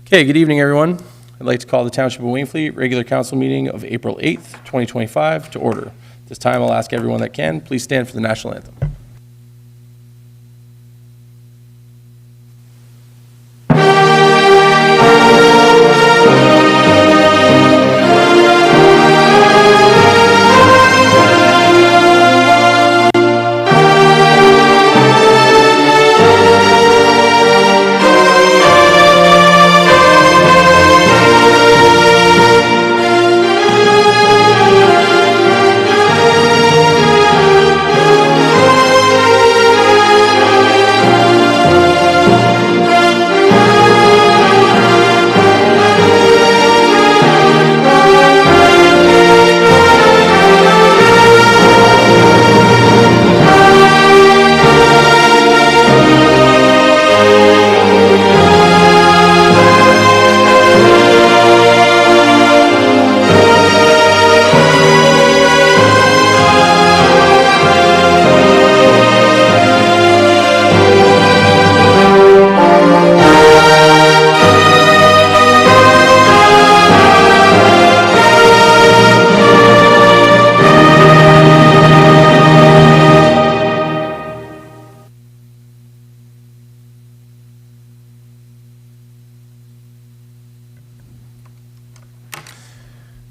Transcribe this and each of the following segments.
Okay, good evening, everyone. I'd like to call the Township of Wainfleet regular council meeting of April 8th, 2025 to order. This time I'll ask everyone that can, please stand for the national anthem.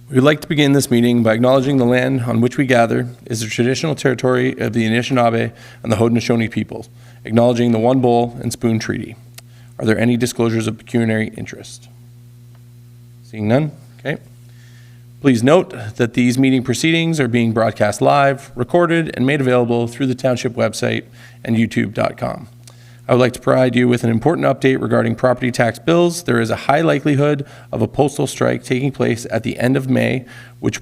We would like to begin this meeting by acknowledging the land on which we gather is the traditional territory of the Anishinaabe and the Haudenosaunee peoples, acknowledging the One Bowl and Spoon Treaty. Are there any disclosures of pecuniary interest? Seeing none? Okay. Please note that these meeting proceedings are being broadcast live, recorded, and made available through the Township website and youtube.com. I would like to provide you with an important update regarding property tax bills. There is a high likelihood of a postal strike taking place at the end of May, which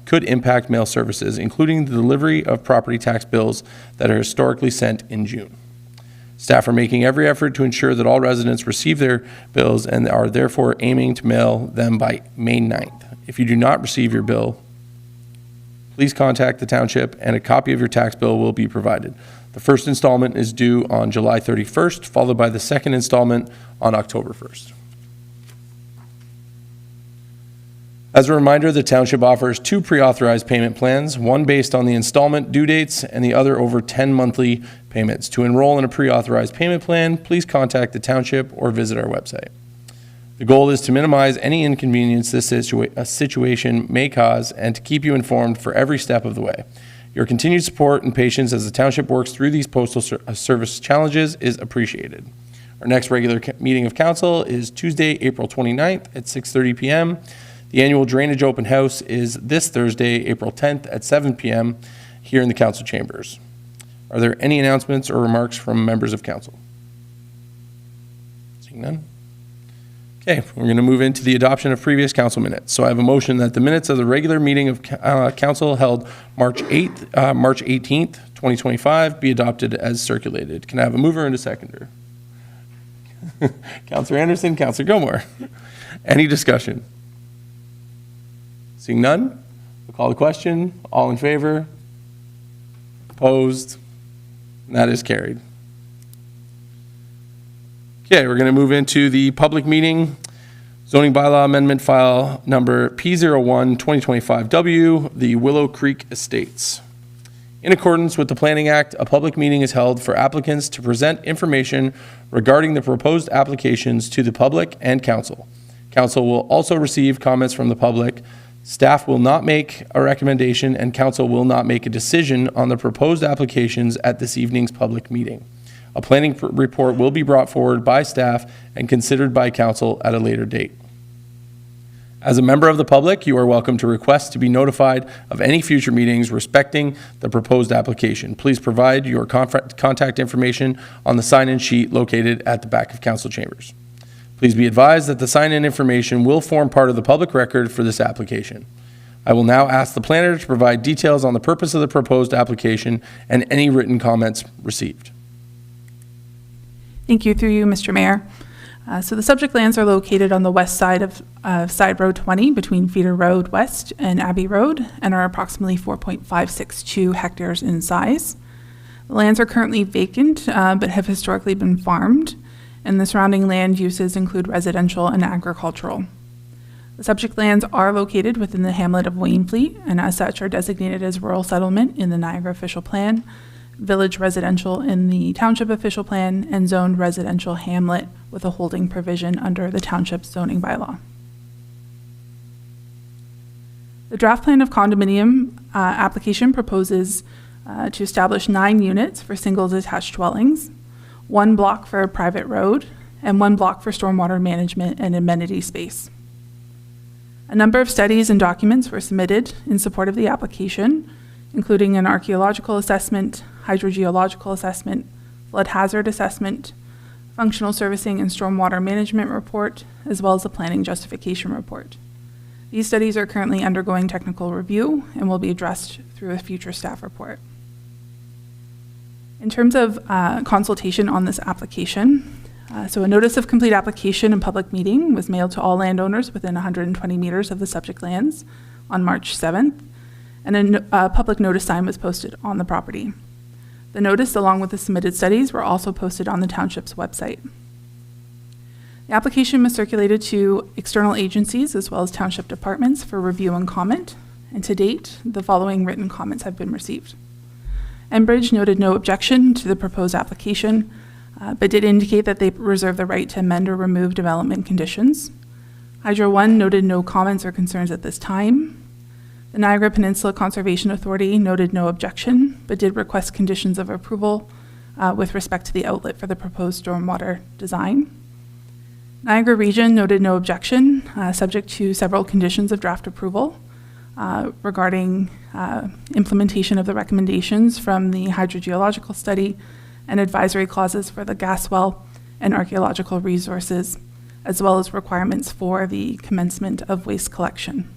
could impact mail services, including the delivery of property tax bills that are historically sent in June. Staff are making every effort to ensure that all residents receive their bills and are therefore aiming to mail them by May 9th. If you do not receive your bill, please contact the Township and a copy of your tax bill will be provided. The first installment is due on July 31st, followed by the second installment on October 1st. As a reminder, the Township offers two pre-authorized payment plans, one based on the installment due dates and the other over 10 monthly payments. To enroll in a pre-authorized payment plan, please contact the Township or visit our website. The goal is to minimize any inconvenience this situation may cause and to keep you informed for every step of the way. Your continued support and patience as the Township works through these postal service challenges is appreciated. Our next regular meeting of council is Tuesday, April 29th at 6:30 p.m. The annual drainage open house is this Thursday, April 10th at 7 p.m. here in the council chambers. Are there any announcements or remarks from members of council? Seeing none? Okay, we're going to move into the adoption of previous council minutes. So I have a motion that the minutes of the regular meeting of council held March 18th, 2025 be adopted as circulated. Can I have a mover and a seconder? Councilor Anderson, Councilor Gilmore. Any discussion? Seeing none, we'll call the question. All in favor? Opposed? And that is carried. Okay, we're going to move into the public meeting. Zoning bylaw amendment file number P01-2025W, the Willow Creek Estates. In accordance with the Planning Act, a public meeting is held for applicants to present information regarding the proposed applications to the public and council. Council will also receive comments from the public. Staff will not make a recommendation and council will not make a decision on the proposed applications at this evening's public meeting. A planning report will be brought forward by staff and considered by council at a later date. As a member of the public, you are welcome to request to be notified of any future meetings respecting the proposed application. Please provide your contact information on the sign-in sheet located at the back of council chambers. Please be advised that the sign-in information will form part of the public record for this application. I will now ask the planner to provide details on the purpose of the proposed application and any written comments received. Thank you, through you, Mr. Mayor. So the subject lands are located on the west side of Side Road 20 between Feeder Road West and Abbey Road and are approximately 4.562 hectares in size. The lands are currently vacant but have historically been farmed, and the surrounding land uses include residential and agricultural. The subject lands are located within the hamlet of Wainfleet, and as such are designated as rural settlement in the Niagara Official Plan, village residential in the Township Official Plan, and zoned residential hamlet with a holding provision under the Township zoning bylaw. The draft plan of condominium application proposes to establish 9 units for single detached dwellings, 1 block for a private road, and 1 block for stormwater management and amenity space. A number of studies and documents were submitted in support of the application, including an archaeological assessment, hydrogeological assessment, flood hazard assessment, functional servicing and stormwater management report, as well as a planning justification report. These studies are currently undergoing technical review and will be addressed through a future staff report. In terms of consultation on this application, so a notice of complete application and public meeting was mailed to all landowners within 120 meters of the subject lands on March 7th, and a public notice sign was posted on the property. The notice, along with the submitted studies, were also posted on the township's website. The application was circulated to external agencies as well as township departments for review and comment, and to date, the following written comments have been received. Enbridge noted no objection to the proposed application, but did indicate that they reserve the right to amend or remove development conditions. Hydro One noted no comments or concerns at this time. The Niagara Peninsula Conservation Authority noted no objection, but did request conditions of approval with respect to the outlet for the proposed stormwater design. Niagara Region noted no objection, subject to several conditions of draft approval regarding implementation of the recommendations from the hydrogeological study and advisory clauses for the gas well and archaeological resources, as well as requirements for the commencement of waste collection.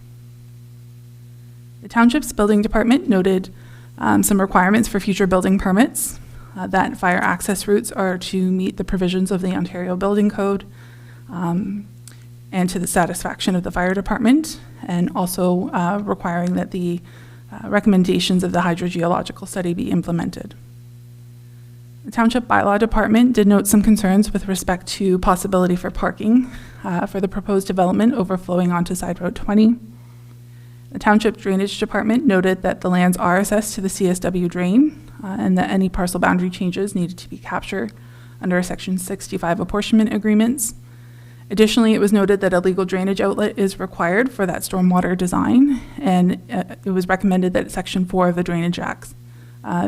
The Township's Building Department noted some requirements for future building permits, that fire access routes are to meet the provisions of the Ontario Building Code and to the satisfaction of the fire department, and also requiring that the recommendations of the hydrogeological study be implemented. The Township Bylaw Department did note some concerns with respect to possibility for parking for the proposed development overflowing onto Side Road 20. The Township Drainage Department noted that the lands are assessed to the CSW drain and that any parcel boundary changes needed to be captured under Section 65 apportionment agreements. Additionally, it was noted that a legal drainage outlet is required for that stormwater design, and it was recommended that Section 4 of the Drainage Act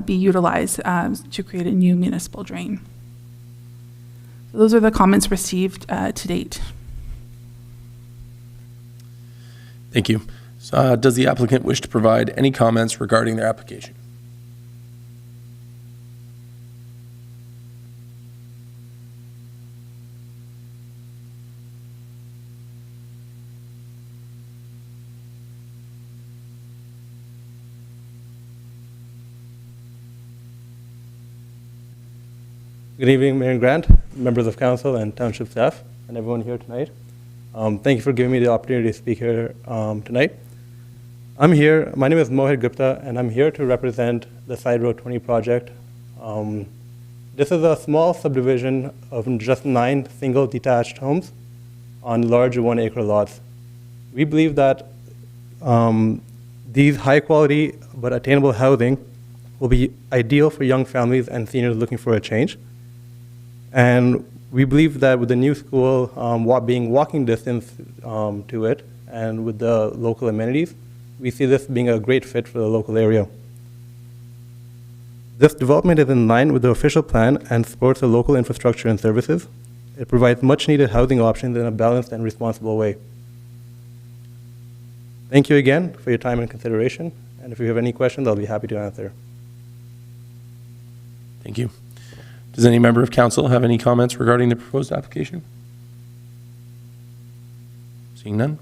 be utilized to create a new municipal drain. So those are the comments received to date. Thank you. So, does the applicant wish to provide any comments regarding their application? Good evening, Mayor Grant, members of council and township staff, and everyone here tonight. Thank you for giving me the opportunity to speak here tonight. I'm here, my name is Mohit Gupta, and I'm here to represent the Side Road 20 project. This is a small subdivision of just 9 single detached homes on large 1-acre lots. We believe that these high quality but attainable housing will be ideal for young families and seniors looking for a change. And we believe that with the new school being walking distance to it, and with the local amenities, we see this being a great fit for the local area. This development is in line with the official plan and supports the local infrastructure and services. It provides much needed housing options in a balanced and responsible way. Thank you again for your time and consideration, and if you have any questions, I'll be happy to answer. Thank you. Does any member of council have any comments regarding the proposed application? Seeing none.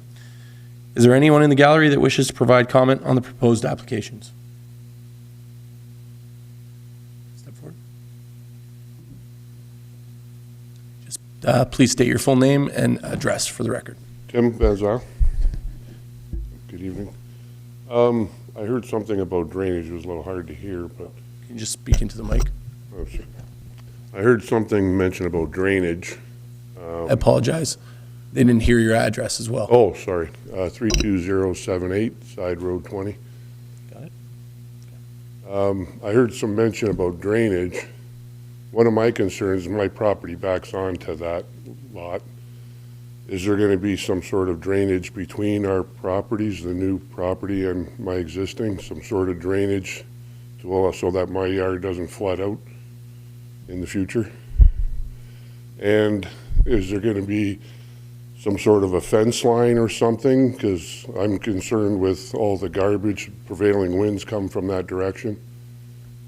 Is there anyone in the gallery that wishes to provide comment on the proposed applications? Step forward. Just please state your full name and address for the record. Tim Bazar. Good evening. I heard something about drainage. It was a little hard to hear, but... Can you just speak into the mic? Oh, sure. I heard something mentioned about drainage, I apologize. They didn't hear your address as well. Oh, sorry, 32078 Side Road 20. Got it. I heard some mention about drainage. One of my concerns, my property backs onto that lot. Is there going to be some sort of drainage between our properties, the new property and my existing, some sort of drainage so that my yard doesn't flood out in the future? And is there going to be some sort of a fence line or something? Because I'm concerned with all the garbage, prevailing winds come from that direction.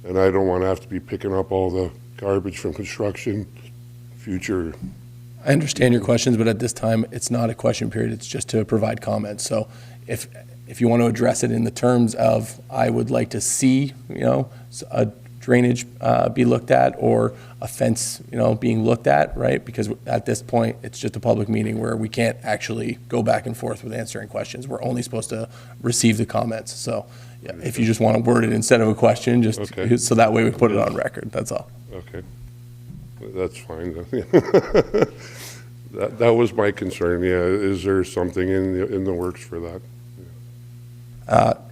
And I don't want to have to be picking up all the garbage from construction, future. I understand your questions, but at this time, it's not a question period. It's just to provide comments. So if you want to address it in the terms of, I would like to see, a drainage be looked at, or a fence, being looked at, right? Because at this point, it's just a public meeting where we can't actually go back and forth with answering questions. We're only supposed to receive the comments. So yeah, if you just want to word it instead of a question, just Okay. so that way we put it on record, that's all. Okay, that's fine. That was my concern, yeah. Is there something in the works for that?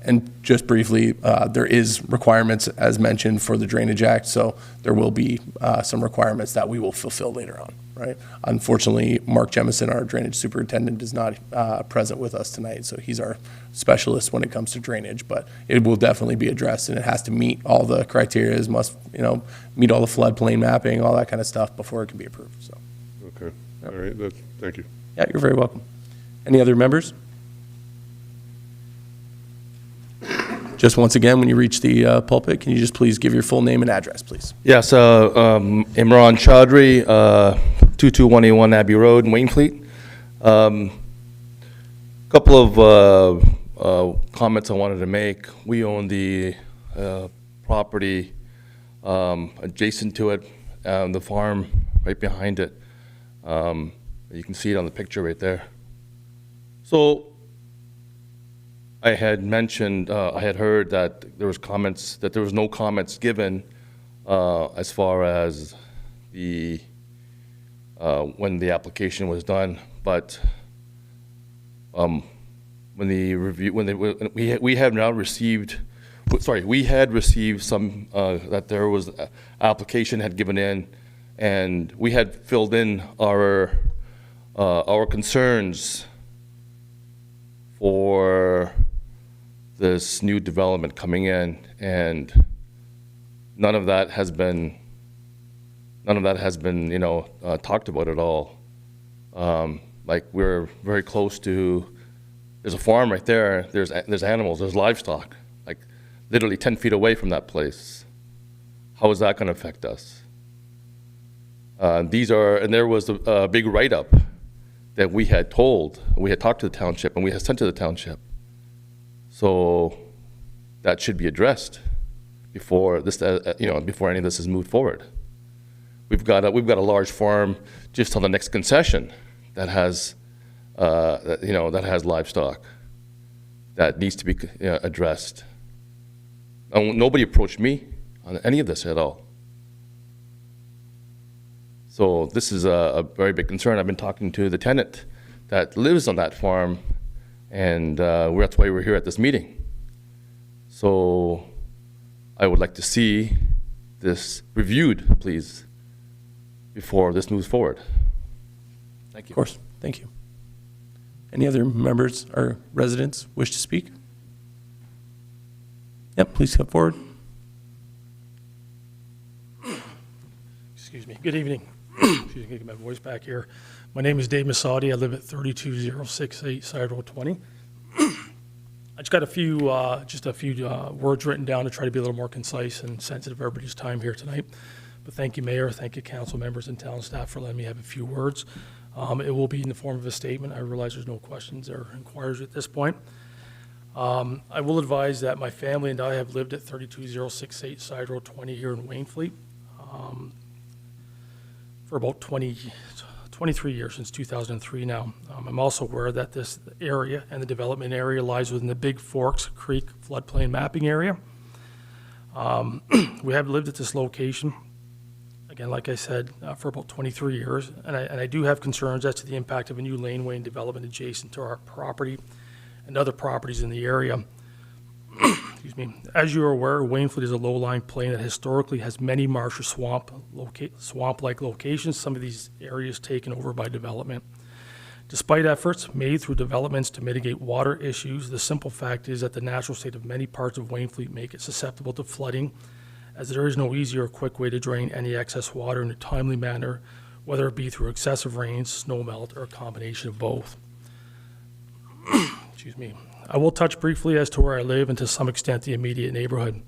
And just briefly, there is requirements, as mentioned, for the Drainage Act, so there will be some requirements that we will fulfill later on, right? Unfortunately, Mark Jemison, our drainage superintendent, is not present with us tonight, so he's our specialist when it comes to drainage, but it will definitely be addressed, and it has to meet all the criteria, must, meet all the floodplain mapping, all that kind of stuff before it can be approved, so. Okay, all right, thank you. Yeah, you're very welcome. Any other members? Just once again, when you reach the pulpit, can you just please give your full name and address, please? Yes, Imran Chaudhry, 22181 Abbey Road, Wainfleet. Couple of comments I wanted to make. We own the property adjacent to it, the farm right behind it. You can see it on the picture right there. So I had mentioned, I had heard that there was comments, that there was no comments given as far as the, when the application was done, but when the review, we have now received, sorry, we had received some, that there was, application had given in, and we had filled in our concerns for this new development coming in, and none of that has been, talked about at all. Like, we're very close to, there's a farm right there, there's animals, there's livestock, like literally 10 feet away from that place. How is that gonna affect us? And there was a big write-up that we had talked to the township, and we had sent to the township. So that should be addressed before this, before any of this is moved forward. We've got a large farm just on the next concession that has, that has livestock that needs to be addressed. Nobody approached me on any of this at all. So this is a very big concern. I've been talking to the tenant that lives on that farm, and that's why we're here at this meeting. So I would like to see this reviewed, please, before this moves forward. Thank you. Of course, thank you. Any other members or residents wish to speak? Yep, please come forward. Excuse me. Good evening. Excuse me, get my voice back here. My name is Dave Masadi. I live at 32068 Side Road 20. I just got a few words written down to try to be a little more concise and sensitive of everybody's time here tonight. But thank you, Mayor. Thank you, council members and town staff, for letting me have a few words. It will be in the form of a statement. I realize there's no questions or inquiries at this point. I will advise that my family and I have lived at 32068 Side Road 20 here in Wainfleet for about 23 years, since 2003 now. I'm also aware that this area and the development area lies within the Big Forks Creek floodplain mapping area. We have lived at this location, again, like I said, for about 23 years. And I do have concerns as to the impact of a new laneway and development adjacent to our property and other properties in the area. Excuse me. As you are aware, Wainfleet is a low-lying plain that historically has many marsh or swamp-like locations, some of these areas taken over by development. Despite efforts made through developments to mitigate water issues, the simple fact is that the natural state of many parts of Wainfleet make it susceptible to flooding, as there is no easy or quick way to drain any excess water in a timely manner, whether it be through excessive rains, snow melt, or a combination of both. Excuse me. I will touch briefly as to where I live and to some extent the immediate neighborhood.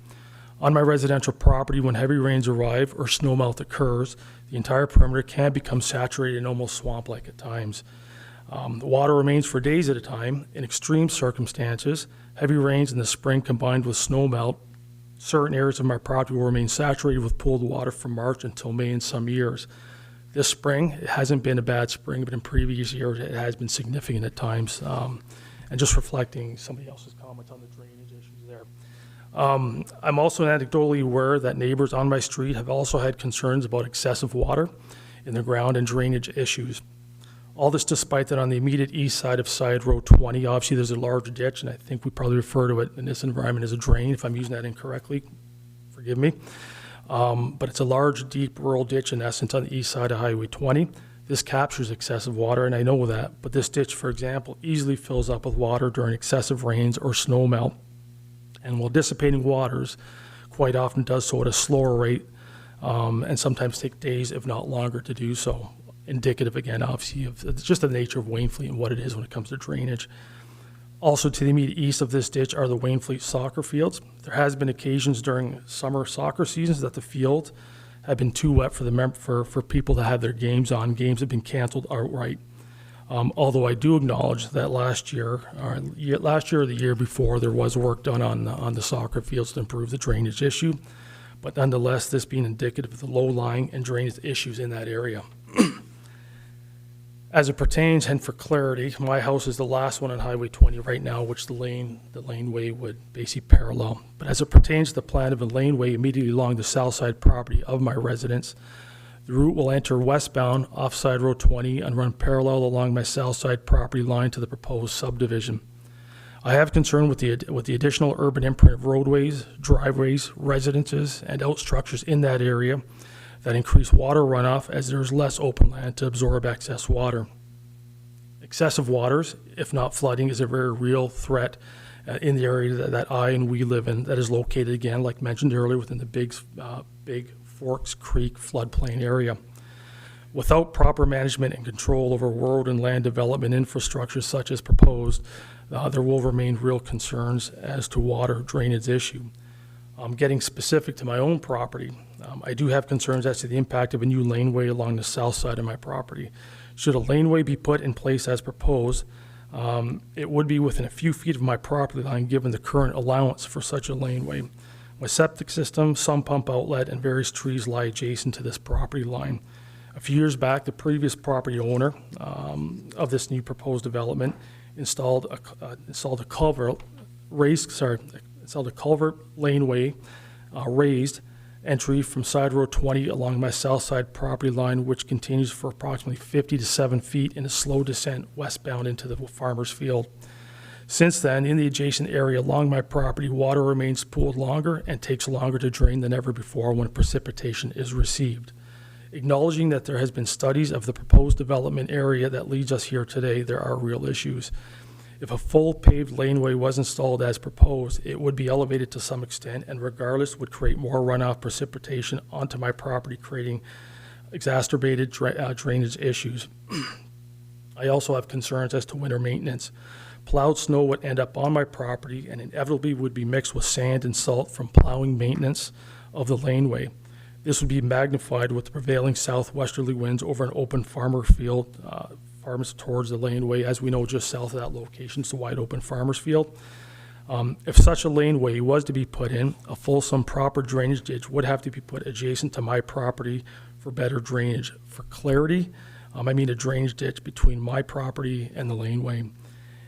On my residential property, when heavy rains arrive or snow melt occurs, the entire perimeter can become saturated and almost swamp-like at times. The water remains for days at a time. In extreme circumstances, heavy rains in the spring combined with snow melt, certain areas of my property will remain saturated with pooled water from March until May in some years. This spring, it hasn't been a bad spring, but in previous years, it has been significant at times. And just reflecting somebody else's comments on the drainage issues there. I'm also anecdotally aware that neighbors on my street have also had concerns about excessive water in the ground and drainage issues. All this despite that on the immediate east side of Side Road 20, obviously there's a large ditch, and I think we probably refer to it in this environment as a drain. If I'm using that incorrectly, forgive me. But it's a large, deep rural ditch in essence on the east side of Highway 20. This captures excessive water, and I know that, but this ditch, for example, easily fills up with water during excessive rains or snow melt. And while dissipating waters quite often does so at a slower rate, and sometimes take days, if not longer, to do so. Indicative, again, obviously, of just the nature of Wainfleet and what it is when it comes to drainage. Also, to the immediate east of this ditch are the Wainfleet soccer fields. There has been occasions during summer soccer seasons that the field have been too wet for people to have their games on. Games have been canceled outright. Although I do acknowledge that last year or the year before, there was work done on the soccer fields to improve the drainage issue. But nonetheless, this being indicative of the low-lying and drainage issues in that area. As it pertains, and for clarity, my house is the last one on Highway 20 right now, which the laneway would basically parallel. But as it pertains to the plan of a laneway immediately along the south side property of my residence, the route will enter westbound off Side Road 20 and run parallel along my south side property line to the proposed subdivision. I have concern with the additional urban imprint of roadways, driveways, residences, and outstructures in that area that increase water runoff as there is less open land to absorb excess water. Excessive waters, if not flooding, is a very real threat in the area that I and we live in that is located, again, like mentioned earlier, within the Big Forks Creek floodplain area. Without proper management and control over road and land development infrastructure such as proposed, there will remain real concerns as to water drainage issue. Getting specific to my own property, I do have concerns as to the impact of a new laneway along the south side of my property. Should a laneway be put in place as proposed, it would be within a few feet of my property line given the current allowance for such a laneway. My septic system, sump pump outlet, and various trees lie adjacent to this property line. A few years back, the previous property owner of this new proposed development installed a culvert laneway raised entry from Side Road 20 along my south side property line, which continues for approximately 50 to 7 feet in a slow descent westbound into the farmer's field. Since then, in the adjacent area along my property, water remains pooled longer and takes longer to drain than ever before when precipitation is received. Acknowledging that there has been studies of the proposed development area that leads us here today, there are real issues. If a full paved laneway was installed as proposed, it would be elevated to some extent and regardless would create more runoff precipitation onto my property, creating exacerbated drainage issues. I also have concerns as to winter maintenance. Plowed snow would end up on my property and inevitably would be mixed with sand and salt from plowing maintenance of the laneway. This would be magnified with the prevailing southwesterly winds over an open farmer field, farmers towards the laneway. As we know, just south of that location is the wide open farmer's field. If such a laneway was to be put in, a fulsome proper drainage ditch would have to be put adjacent to my property for better drainage. For clarity, I mean a drainage ditch between my property and the laneway.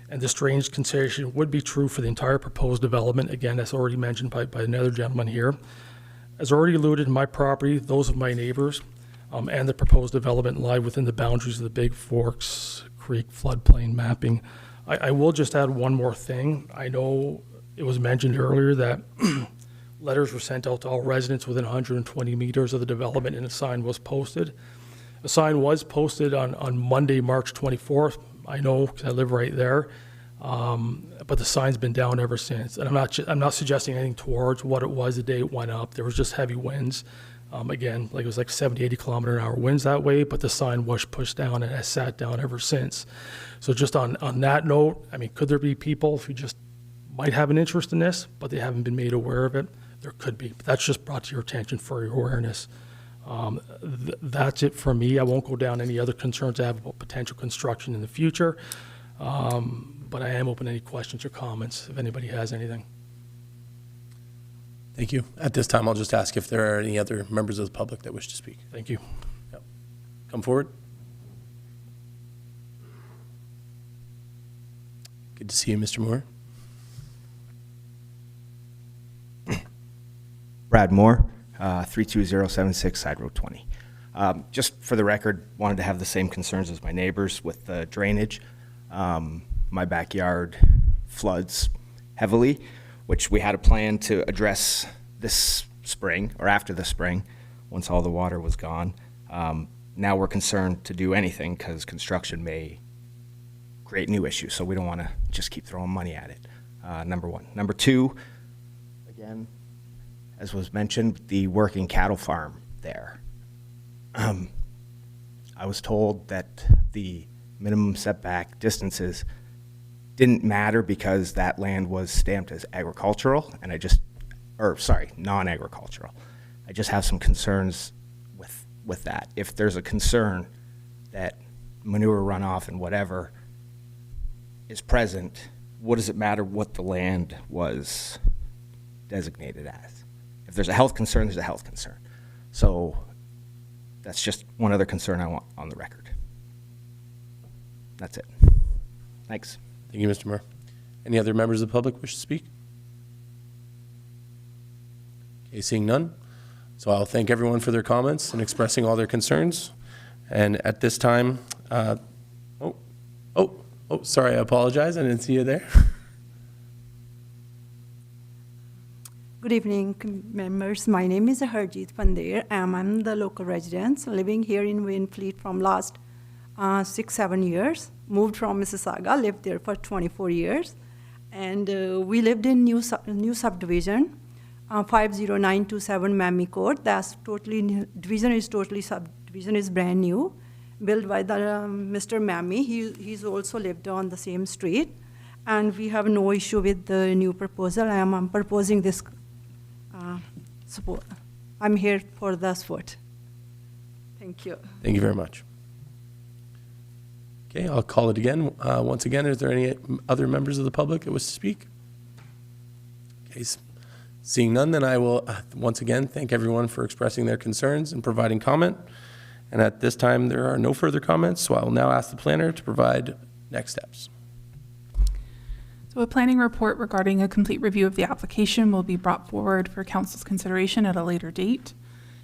And this drainage consideration would be true for the entire proposed development. Again, that's already mentioned by another gentleman here. As already alluded, my property, those of my neighbors, and the proposed development lie within the boundaries of the Big Forks Creek floodplain mapping. I will just add one more thing. I know it was mentioned earlier that letters were sent out to all residents within 120 meters of the development, and a sign was posted. A sign was posted on Monday, March 24th. I know because I live right there. But the sign's been down ever since. And I'm not suggesting anything towards what it was the day it went up. There was just heavy winds. Again, like it was like 70, 80 kilometer an hour winds that way, but the sign was pushed down and has sat down ever since. So just on that note, I mean, could there be people who just might have an interest in this, but they haven't been made aware of it? There could be, but that's just brought to your attention for your awareness. That's it for me. I won't go down any other concerns I have about potential construction in the future. But I am open to any questions or comments if anybody has anything. Thank you. At this time, I'll just ask if there are any other members of the public that wish to speak. Thank you. Yep. Come forward. Good to see you, Mr. Moore. Brad Moore, 32076 Side Road 20. Just for the record, wanted to have the same concerns as my neighbors with the drainage. My backyard floods heavily, which we had a plan to address this spring or after the spring once all the water was gone. Now we're concerned to do anything because construction may create new issues, so we don't want to just keep throwing money at it, number one. Number two, again, as was mentioned, the working cattle farm there. I was told that the minimum setback distances didn't matter because that land was stamped as agricultural, and non-agricultural. I just have some concerns with that. If there's a concern that manure runoff and whatever is present, what does it matter what the land was designated as? If there's a health concern, there's a health concern. So that's just one other concern I want on the record. That's it. Thanks. Thank you, Mr. Moore. Any other members of the public wish to speak? Okay, seeing none. So I'll thank everyone for their comments and expressing all their concerns. And at this time, sorry, I apologize. I didn't see you there. Good evening, members. My name is Harjeet Pandey. I'm the local resident living here in Wainfleet from last 6-7 years. Moved from Mississauga, lived there for 24 years. And we lived in new subdivision, 50927 Mammy Court. That's totally, subdivision is brand new, built by the Mr. Mammy. He's also lived on the same street. And we have no issue with the new proposal. I'm proposing this support. I'm here for the support. Thank you. Thank you very much. Okay, I'll call it again. Once again, is there any other members of the public that wish to speak? Okay, seeing none, then I will once again thank everyone for expressing their concerns and providing comment. And at this time, there are no further comments, so I will now ask the planner to provide next steps. So a planning report regarding a complete review of the application will be brought forward for council's consideration at a later date.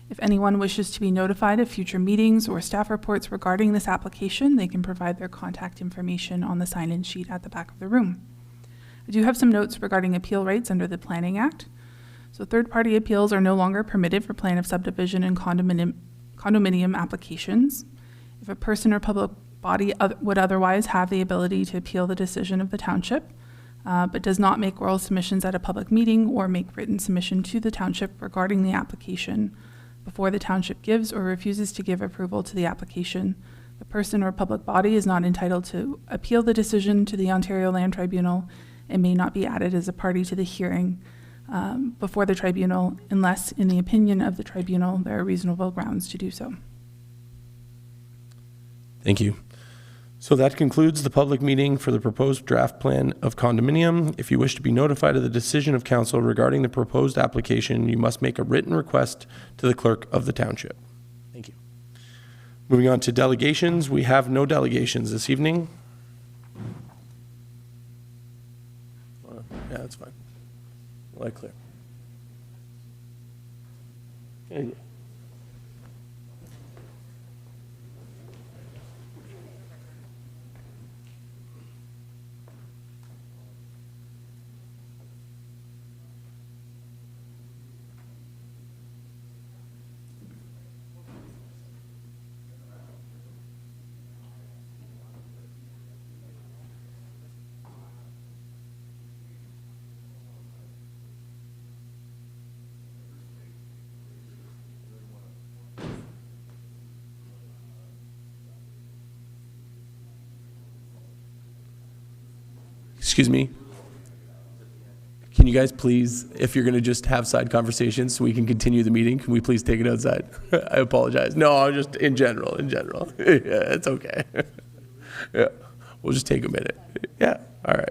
If anyone wishes to be notified of future meetings or staff reports regarding this application, they can provide their contact information on the sign-in sheet at the back of the room. I do have some notes regarding appeal rights under the Planning Act. So third-party appeals are no longer permitted for plan of subdivision and condominium applications. If a person or public body would otherwise have the ability to appeal the decision of the township, but does not make oral submissions at a public meeting or make written submission to the township regarding the application before the township gives or refuses to give approval to the application, the person or public body is not entitled to appeal the decision to the Ontario Land Tribunal and may not be added as a party to the hearing before the tribunal unless, in the opinion of the tribunal, there are reasonable grounds to do so. Thank you. So that concludes the public meeting for the proposed draft plan of condominium. If you wish to be notified of the decision of council regarding the proposed application, you must make a written request to the clerk of the township. Thank you. Moving on to delegations, we have no delegations this evening. Yeah, that's fine. Light clear. Excuse me. Can you guys please, if you're going to just have side conversations so we can continue the meeting, can we please take it outside? I apologize. No, just in general. Yeah, it's okay. Yeah, we'll just take a minute. Yeah, all right.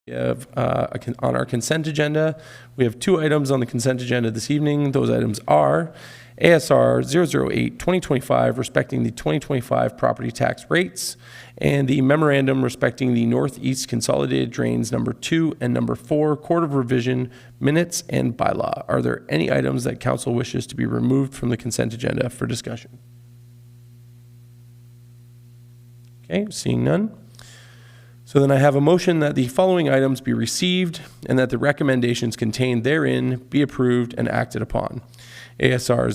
We have, on our consent agenda, we have 2 items on the consent agenda this evening. Those items are ASR 008 2025 respecting the 2025 property tax rates, and the memorandum respecting the Northeast Consolidated Drains number 2 and number 4 Court of Revision minutes and bylaw. Are there any items that council wishes to be removed from the consent agenda for discussion? Okay, seeing none. So then I have a motion that the following items be received and that the recommendations contained therein be approved and acted upon. ASR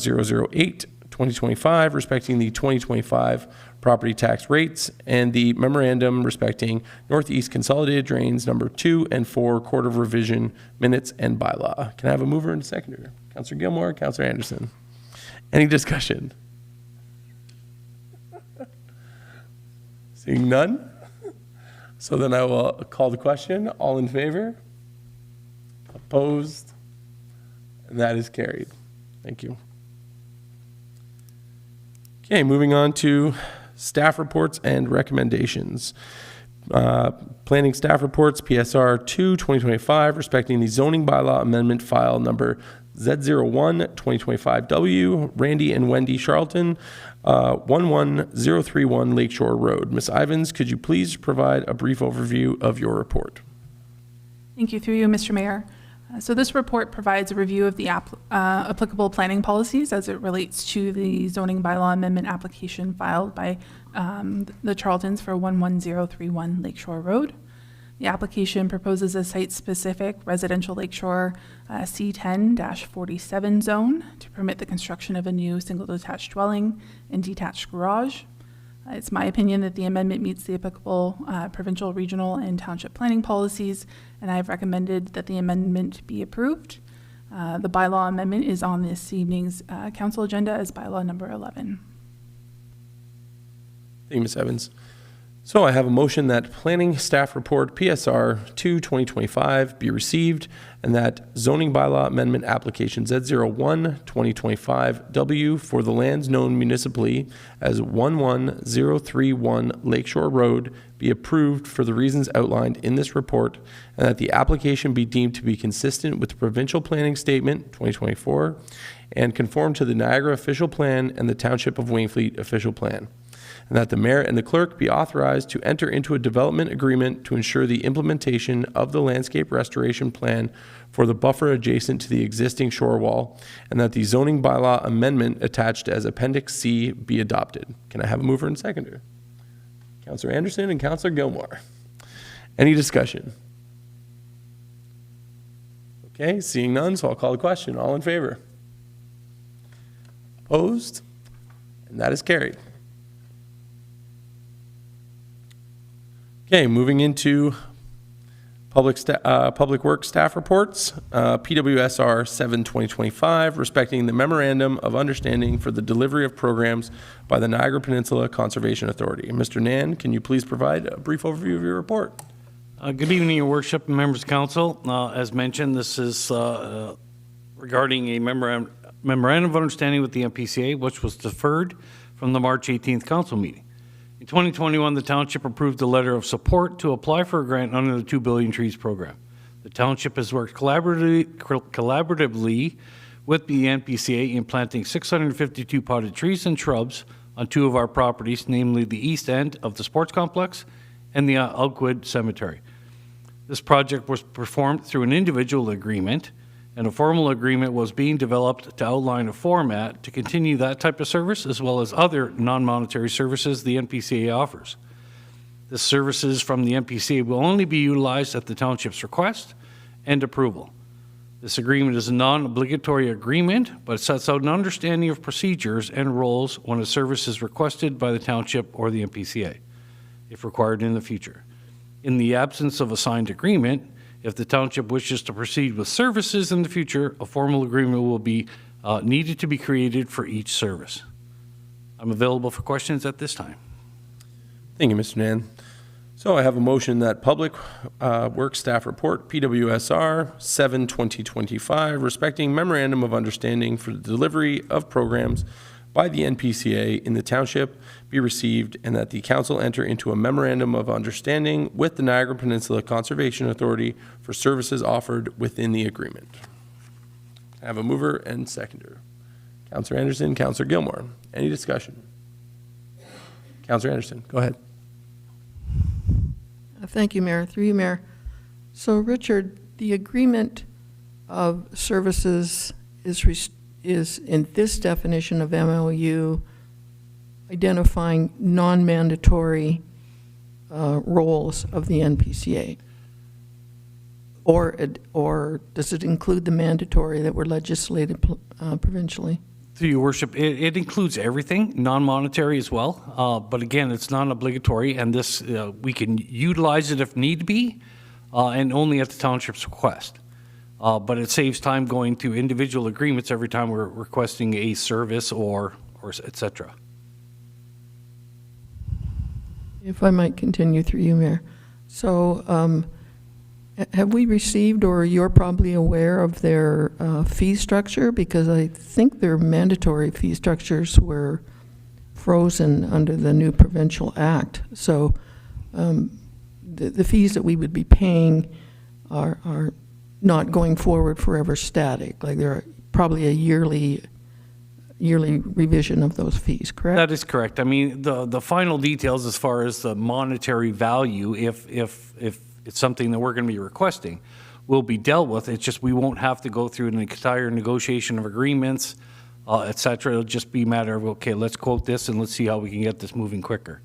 008 2025 respecting the 2025 property tax rates, and the memorandum respecting Northeast Consolidated Drains number 2 and 4 Court of Revision minutes and bylaw. Can I have a mover and a seconder? Councillor Gilmore, Councillor Anderson. Any discussion? Seeing none? So then I will call the question. All in favor? Opposed? And that is carried. Thank you. Okay, moving on to staff reports and recommendations. Planning staff reports, PSR 2 2025, respecting the zoning bylaw amendment file number Z01 2025W, Randy and Wendy Charlton, 11031 Lakeshore Road. Ms. Ivins, could you please provide a brief overview of your report? Thank you, through you, Mr. Mayor. So this report provides a review of the applicable planning policies as it relates to the zoning bylaw amendment application filed by the Charltons for 11031 Lakeshore Road. The application proposes a site-specific residential lakeshore C10-47 zone to permit the construction of a new single-detached dwelling and detached garage. It's my opinion that the amendment meets the applicable provincial, regional, and township planning policies, and I've recommended that the amendment be approved. The bylaw amendment is on this evening's council agenda as bylaw number 11. Thank you, Ms. Evans. So I have a motion that planning staff report PSR 2 2025 be received, and that zoning bylaw amendment application Z01 2025W for the lands known municipally as 11031 Lakeshore Road be approved for the reasons outlined in this report, and that the application be deemed to be consistent with the provincial planning statement 2024 and conform to the Niagara official plan and the Township of Wainfleet official plan. and that the mayor and the clerk be authorized to enter into a development agreement to ensure the implementation of the landscape restoration plan for the buffer adjacent to the existing shore wall, and that the zoning bylaw amendment attached as Appendix C be adopted. Can I have a mover and seconder? Councillor Anderson and Councillor Gilmore. Any discussion? Okay, seeing none, so I'll call the question. All in favor? Opposed? And that is carried. Okay, moving into Public Works staff reports, PWSR 7/2025, respecting the Memorandum of Understanding for the delivery of programs by the Niagara Peninsula Conservation Authority. Mr. Nan, can you please provide a brief overview of your report? Good evening, Your Worship and members of council. As mentioned, this is regarding a memorandum of understanding with the MPCA, which was deferred from the March 18th council meeting. In 2021, the township approved a letter of support to apply for a grant under the 2 Billion Trees program. The township has worked collaboratively with the NPCA in planting 652 potted trees and shrubs on 2 of our properties, namely the east end of the sports complex and the Elkwood Cemetery. This project was performed through an individual agreement, and a formal agreement was being developed to outline a format to continue that type of service, as well as other non-monetary services the NPCA offers. The services from the NPCA will only be utilized at the township's request and approval. This agreement is a non-obligatory agreement, but it sets out an understanding of procedures and roles when a service is requested by the township or the NPCA, if required in the future. In the absence of a signed agreement, if the township wishes to proceed with services in the future, a formal agreement will be needed to be created for each service. I'm available for questions at this time. Thank you, Mr. Nan. So I have a motion that Public Works Staff Report, PWSR 7/2025, respecting Memorandum of Understanding for the delivery of programs by the NPCA in the township be received, and that the council enter into a memorandum of understanding with the Niagara Peninsula Conservation Authority for services offered within the agreement. I have a mover and seconder. Councillor Anderson, Councillor Gilmore. Any discussion? Councillor Anderson, go ahead. Thank you, Mayor. Through you, Mayor. So, Richard, the agreement of services is in this definition of MOU identifying non-mandatory roles of the NPCA, or does it include the mandatory that were legislated provincially? Through your worship, it includes everything, non-monetary as well. But again, it's non-obligatory, and this we can utilize it if need be, and only at the township's request. But it saves time going through individual agreements every time we're requesting a service or et cetera. If I might continue through you, Mayor. So have we received, or you're probably aware of their fee structure? Because I think their mandatory fee structures were frozen under the new provincial act. So the fees that we would be paying are not going forward forever static. Like they're probably a yearly revision of those fees, correct? That is correct. I mean, the final details as far as the monetary value, if it's something that we're going to be requesting, will be dealt with. It's just we won't have to go through an entire negotiation of agreements, et cetera. It'll just be a matter of, okay, let's quote this and let's see how we can get this moving quicker.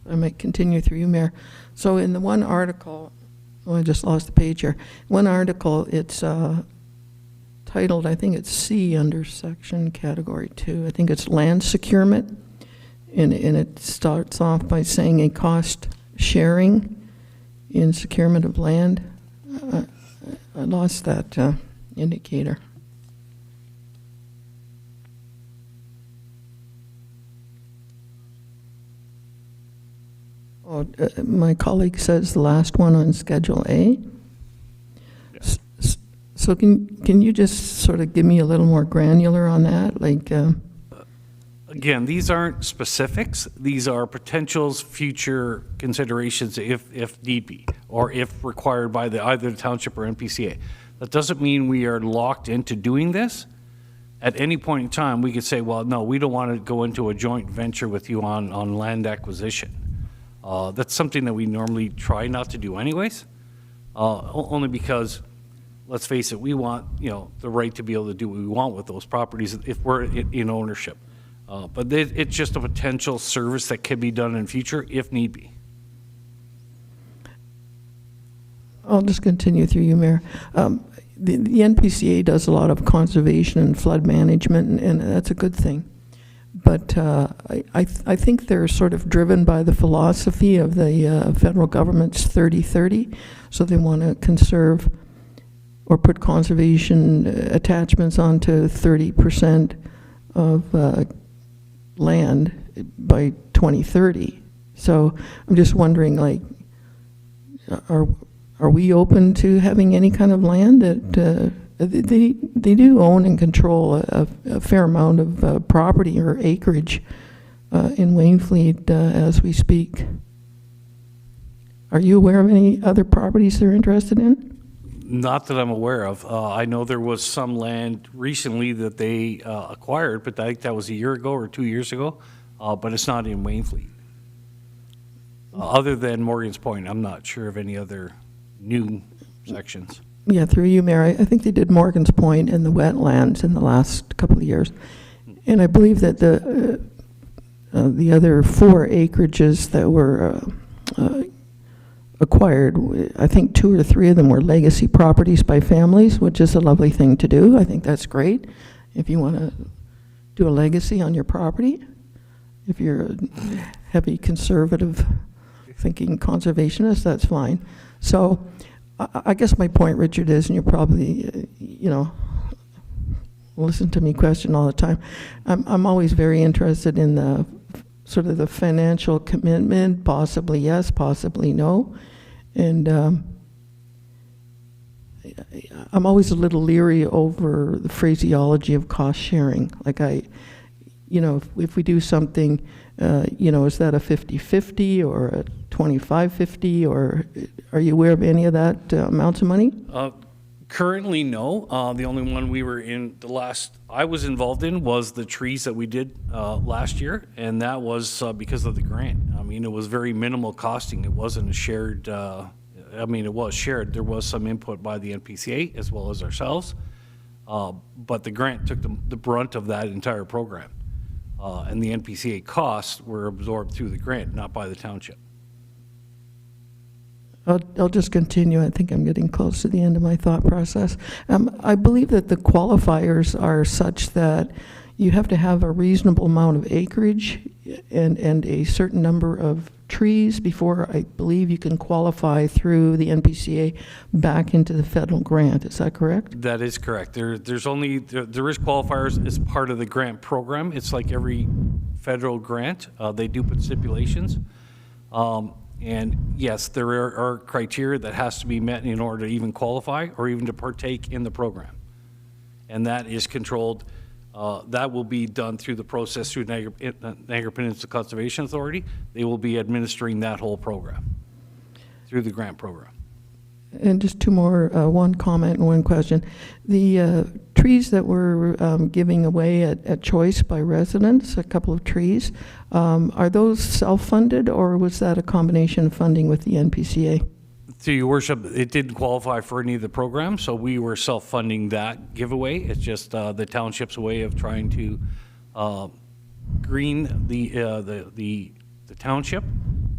I might continue through you, Mayor. So in the one article, I just lost the page here. One article, it's titled, I think it's C under section category 2. I think it's land securement. And it starts off by saying a cost sharing in securement of land. I lost that indicator. Oh, my colleague says the last one on Schedule A. Yeah. So can you just sort of give me a little more granular on that? Like. Again, these aren't specifics. These are potentials, future considerations if need be, or if required by either the township or NPCA. That doesn't mean we are locked into doing this. at any point in time, we could say, well, no, we don't want to go into a joint venture with you on land acquisition. That's something that we normally try not to do anyways, only because, let's face it, we want, the right to be able to do what we want with those properties if we're in ownership. But it's just a potential service that can be done in future if need be. I'll just continue through you, Mayor. The NPCA does a lot of conservation and flood management, and that's a good thing. But I think they're sort of driven by the philosophy of the federal government's 30-30, so they want to conserve or put conservation attachments onto 30% of land by 2030. So I'm just wondering, like, are we open to having any kind of land that they do own and control a fair amount of property or acreage in Wainfleet as we speak? Are you aware of any other properties they're interested in? Not that I'm aware of. I know there was some land recently that they acquired, but I think that was a year ago or 2 years ago, but it's not in Wainfleet. Other than Morgan's Point, I'm not sure of any other new sections. Yeah, through you, Mayor. I think they did Morgan's Point and the wetlands in the last couple of years. And I believe that the other 4 acreages that were acquired, I think 2 or 3 of them were legacy properties by families, which is a lovely thing to do. I think that's great if you want to do a legacy on your property. If you're a heavy conservative thinking conservationist, that's fine. So I guess my point, Richard, is, and you're probably, listen to me question all the time, I'm always very interested in the sort of the financial commitment, possibly yes, possibly no. And I'm always a little leery over the phraseology of cost sharing. Like if we do something, is that a 50-50 or a 25-50, or are you aware of any of that amounts of money? Currently, no. The only one we were I was involved in was the trees that we did last year, and that was because of the grant. I mean, it was very minimal costing. It wasn't a shared, it was shared. There was some input by the NPCA as well as ourselves, but the grant took the brunt of that entire program. And the NPCA costs were absorbed through the grant, not by the township. I'll just continue. I think I'm getting close to the end of my thought process. I believe that the qualifiers are such that you have to have a reasonable amount of acreage and a certain number of trees before I believe you can qualify through the NPCA back into the federal grant. Is that correct? That is correct. There is qualifiers as part of the grant program. It's like every federal grant. They do put stipulations. And yes, there are criteria that has to be met in order to even qualify or even to partake in the program. And that is controlled. That will be done through the process through Niagara Peninsula Conservation Authority. They will be administering that whole program through the grant program. And just 2 more, one comment and one question. The trees that we're giving away at choice by residents, a couple of trees, are those self-funded, or was that a combination of funding with the NPCA? Through your worship, it didn't qualify for any of the programs, so we were self-funding that giveaway. It's just the township's way of trying to green the township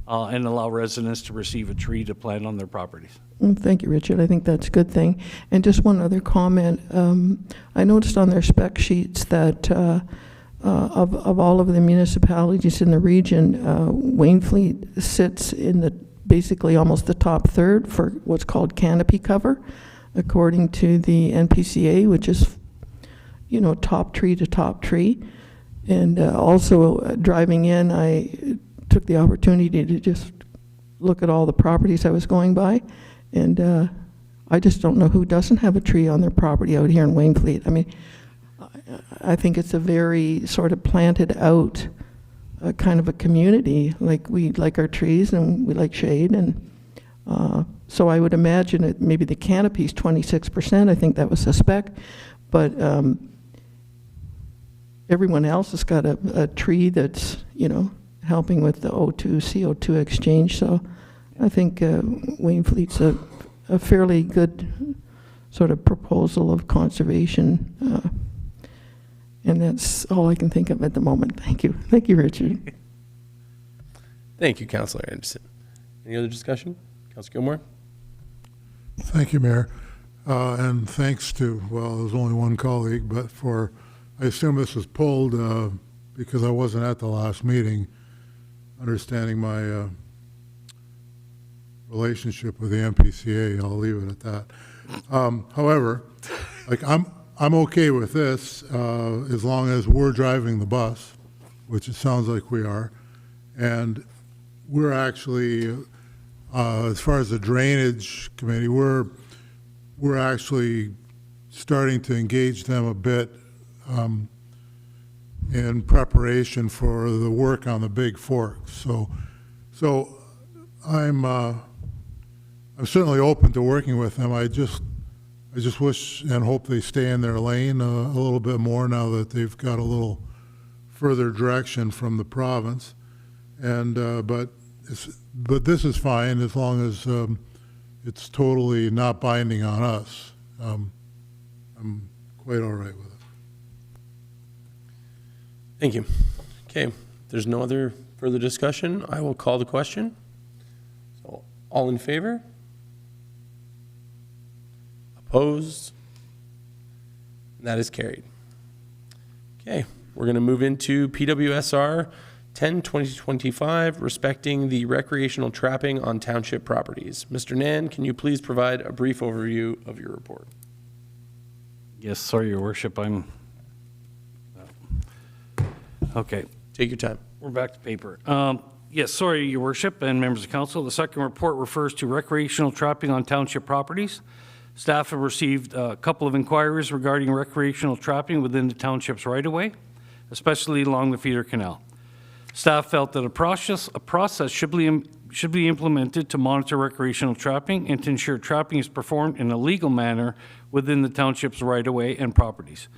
and allow residents to receive a tree to plant on their properties. Thank you, Richard. I think that's a good thing. And just one other comment. I noticed on their spec sheets that of all of the municipalities in the region, Wainfleet sits in the basically almost the top third for what's called canopy cover, according to the NPCA, which is, top tree to top tree. And also driving in, I took the opportunity to just look at all the properties I was going by, and I just don't know who doesn't have a tree on their property out here in Wainfleet. I mean, I think it's a very sort of planted out kind of a community. Like, we like our trees and we like shade, and so I would imagine it, maybe the canopy's 26%. I think that was the spec, but everyone else has got a tree that's, helping with the O2, CO2 exchange. So I think Wainfleet's a fairly good sort of proposal of conservation. And that's all I can think of at the moment. Thank you. Thank you, Richard. Thank you, Councillor Anderson. Any other discussion? Councillor Gilmore? Thank you, Mayor. And thanks to, well, there's only one colleague, but I assume this was pulled because I wasn't at the last meeting, understanding my relationship with the MPCA. I'll leave it at that. However, I'm okay with this as long as we're driving the bus, which it sounds like we are, and we're actually, as far as the drainage committee, we're actually starting to engage them a bit in preparation for the work on the Big Fork. So I'm certainly open to working with them. I just wish and hope they stay in their lane a little bit more now that they've got a little further direction from the province. And but this is fine as long as it's totally not binding on us. I'm quite all right with it. Thank you. Okay, if there's no other further discussion, I will call the question. So, all in favor? Opposed? That is carried. Okay, we're going to move into PWSR 10/2025, respecting the recreational trapping on township properties. Mr. Nan, can you please provide a brief overview of your report? Yes, sorry, Your Worship, okay. Take your time. We're back to paper. Yes, sorry, Your Worship and members of council. The second report refers to recreational trapping on township properties. Staff have received a couple of inquiries regarding recreational trapping within the township's right-of-way, especially along the feeder canal. Staff felt that a process should be implemented to monitor recreational trapping and to ensure trapping is performed in a legal manner within the township's right-of-way and properties.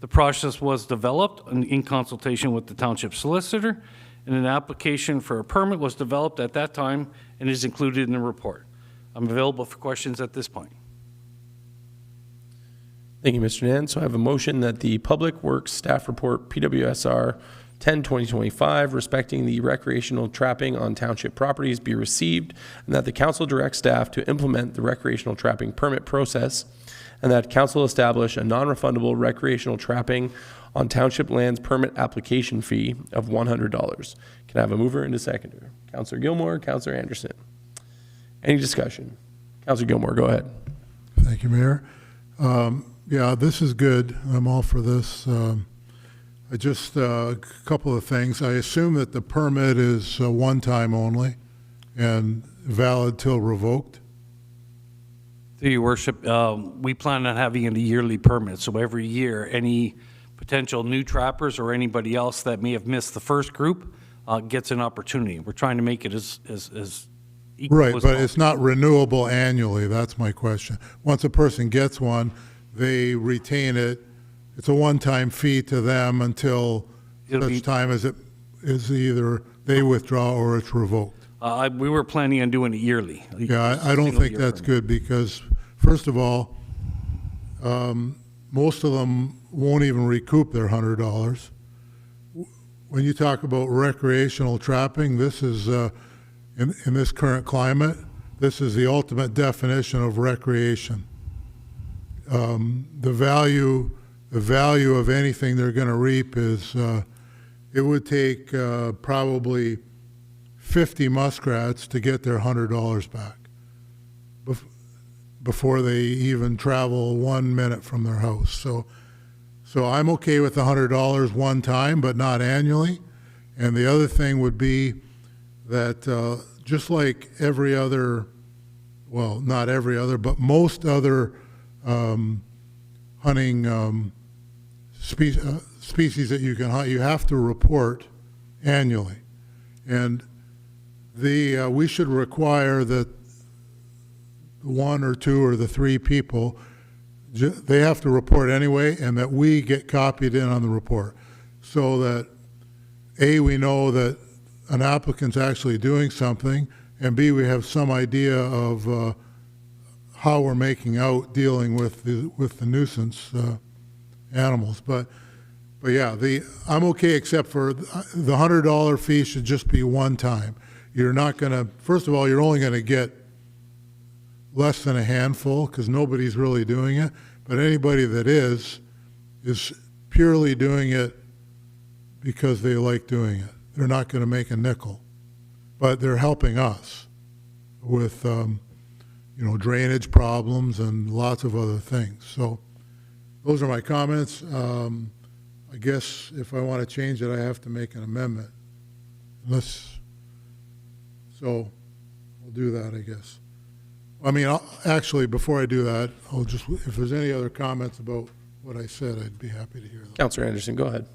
The process was developed in consultation with the township solicitor, and an application for a permit was developed at that time and is included in the report. I'm available for questions at this point. Thank you, Mr. Nan. So I have a motion that the Public Works Staff Report PWSR 10/2025 respecting the recreational trapping on township properties be received, and that the council direct staff to implement the recreational trapping permit process, and that council establish a non-refundable recreational trapping on township lands permit application fee of $100. Can I have a mover and a seconder? Councillor Gilmore, Councillor Anderson. Any discussion? Councillor Gilmore, go ahead. Thank you, Mayor. Yeah, this is good. I'm all for this. I just, a couple of things. I assume that the permit is one time only and valid till revoked. Through Your Worship, we plan on having a yearly permit, so every year any potential new trappers or anybody else that may have missed the first group gets an opportunity. We're trying to make it as equal right, as but possible. it's not renewable annually. That's my question. Once a person gets one, they retain it. It's a one-time fee to them until such time as it is either they withdraw or it's revoked. We were planning on doing it yearly. Yeah, I don't think that's good because, first of all, most of them won't even recoup their $100. When you talk about recreational trapping, this is, in this current climate, this is the ultimate definition of recreation. The value of anything they're going to reap is, it would take probably 50 muskrats to get their $100 back before they even travel 1 minute from their house. So I'm okay with the $100 one time, but not annually. And the other thing would be that just like every other, well, not every other, but most other hunting species that you can hunt, you have to report annually. And we should require that one or two or the three people, they have to report anyway, and that we get copied in on the report. so that A, we know that an applicant's actually doing something, and B, we have some idea of how we're making out dealing with the nuisance animals. But yeah, I'm okay except for the $100 fee should just be one time. You're not gonna, first of all, you're only gonna get less than a handful because nobody's really doing it. But anybody that is purely doing it because they like doing it. They're not gonna make a nickel, but they're helping us with, drainage problems and lots of other things. So those are my comments. I guess if I want to change it, I have to make an amendment. So I'll do that, I guess. I mean, actually, before I do that, if there's any other comments about what I said, I'd be happy to hear them. Councillor Anderson, go ahead.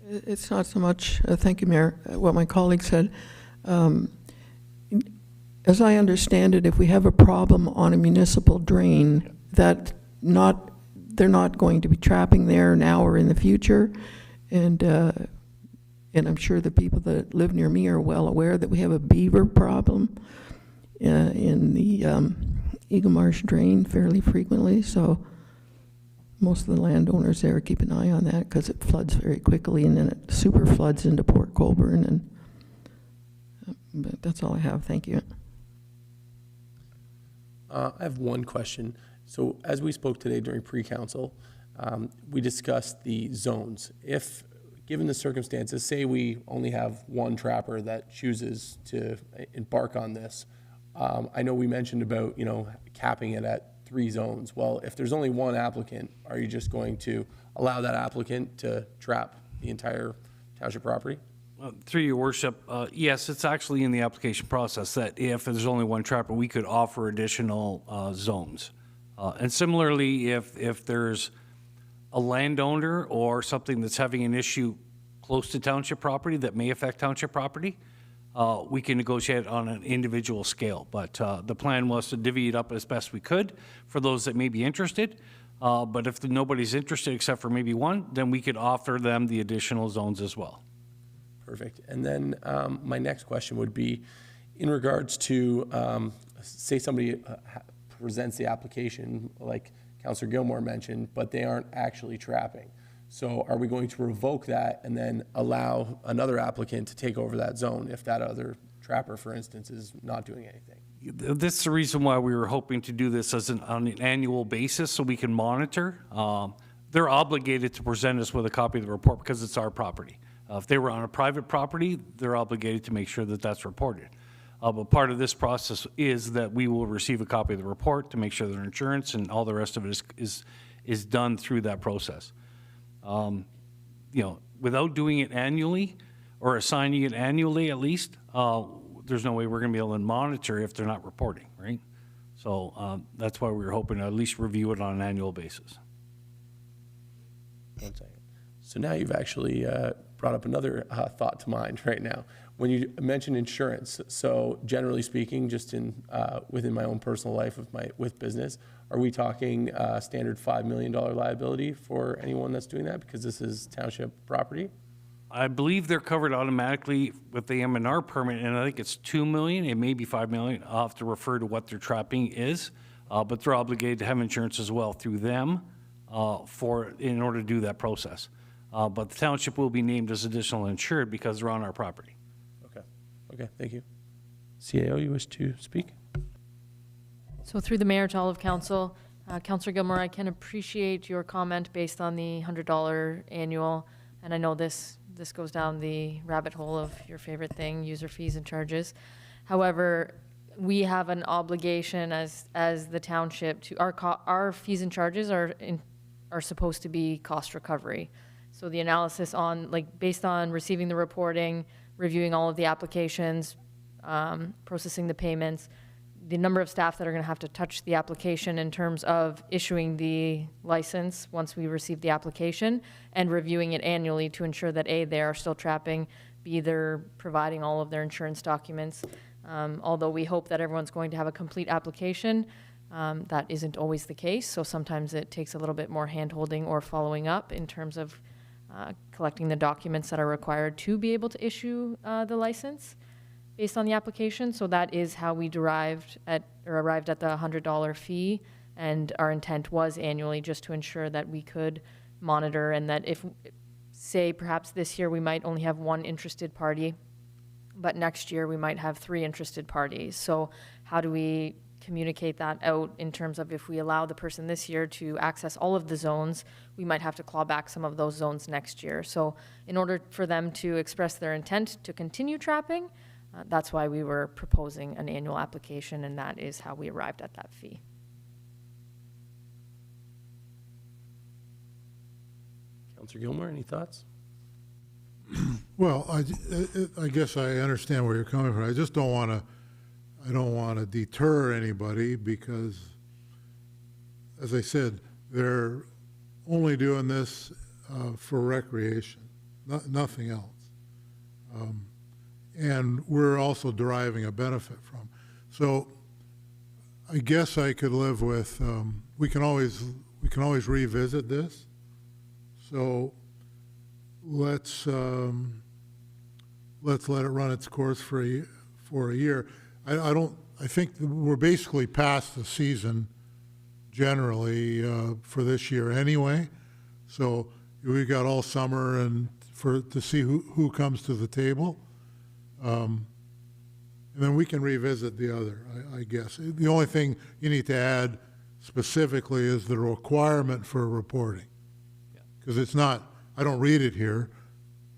It's not so much, thank you, Mayor, what my colleague said. As I understand it, if we have a problem on a municipal drain, they're not going to be trapping there now or in the future. And I'm sure the people that live near me are well aware that we have a beaver problem in the Eagle Marsh drain fairly frequently. So most of the landowners there keep an eye on that because it floods very quickly and then it super floods into Port Colborne. But that's all I have. Thank you. I have one question. So as we spoke today during pre-council, we discussed the zones. If, given the circumstances, say we only have one trapper that chooses to embark on this, I know we mentioned about, capping it at 3 zones. Well, if there's only one applicant, are you just going to allow that applicant to trap the entire township property? Through your worship, yes, it's actually in the application process that if there's only one trapper, we could offer additional zones. And similarly, if there's a landowner or something that's having an issue close to township property that may affect township property, we can negotiate on an individual scale. But the plan was to divvy it up as best we could for those that may be interested. But if nobody's interested except for maybe one, then we could offer them the additional zones as well. Perfect. And then my next question would be in regards to, say somebody presents the application like Councillor Gilmore mentioned, but they aren't actually trapping. So are we going to revoke that and then allow another applicant to take over that zone if that other trapper, for instance, is not doing anything? This is the reason why we were hoping to do this on an annual basis so we can monitor. They're obligated to present us with a copy of the report because it's our property. If they were on a private property, they're obligated to make sure that that's reported. But part of this process is that we will receive a copy of the report to make sure their insurance and all the rest of it is done through that process. Without doing it annually or assigning it annually at least, there's no way we're going to be able to monitor if they're not reporting, right? So that's why we were hoping to at least review it on an annual basis. 1 second. So now you've actually brought up another thought to mind right now. When you mentioned insurance, so generally speaking, just within my own personal life with business, are we talking standard $5 million liability for anyone that's doing that because this is township property? I believe they're covered automatically with the M&R permit, and I think it's $2 million. It may be $5 million. I'll have to refer to what their trapping is, but they're obligated to have insurance as well through them in order to do that process. But the township will be named as additional insured because they're on our property. Okay, thank you. CAO, you wish to speak? So through the mayor to all of council, Councillor Gilmore, I can appreciate your comment based on the $100 annual, and I know this goes down the rabbit hole of your favorite thing, user fees and charges. However, we have an obligation as the township to our fees and charges are supposed to be cost recovery. So the analysis based on receiving the reporting, reviewing all of the applications, processing the payments, the number of staff that are going to have to touch the application in terms of issuing the license once we receive the application and reviewing it annually to ensure that A, they are still trapping, B, they're providing all of their insurance documents. Although we hope that everyone's going to have a complete application, that isn't always the case. So sometimes it takes a little bit more hand-holding or following up in terms of collecting the documents that are required to be able to issue the license based on the application. So that is how we arrived at the $100 fee. And our intent was annually just to ensure that we could monitor, and that if, say, perhaps this year we might only have one interested party, but next year we might have 3 interested parties. So how do we communicate that out in terms of, if we allow the person this year to access all of the zones, we might have to claw back some of those zones next year. So in order for them to express their intent to continue trapping, that's why we were proposing an annual application, and that is how we arrived at that fee. Councillor Gilmore, any thoughts? Well, I guess I understand where you're coming from. I just don't want to deter anybody, because, as I said, they're only doing this for recreation, nothing else. And we're also deriving a benefit from. So I guess I could live with, we can always revisit this. So let's let it run its course for a year. I think we're basically past the season generally for this year anyway. So we've got all summer and to see who comes to the table. And then we can revisit the other, I guess. The only thing you need to add specifically is the requirement for reporting. Because it's not, I don't read it here,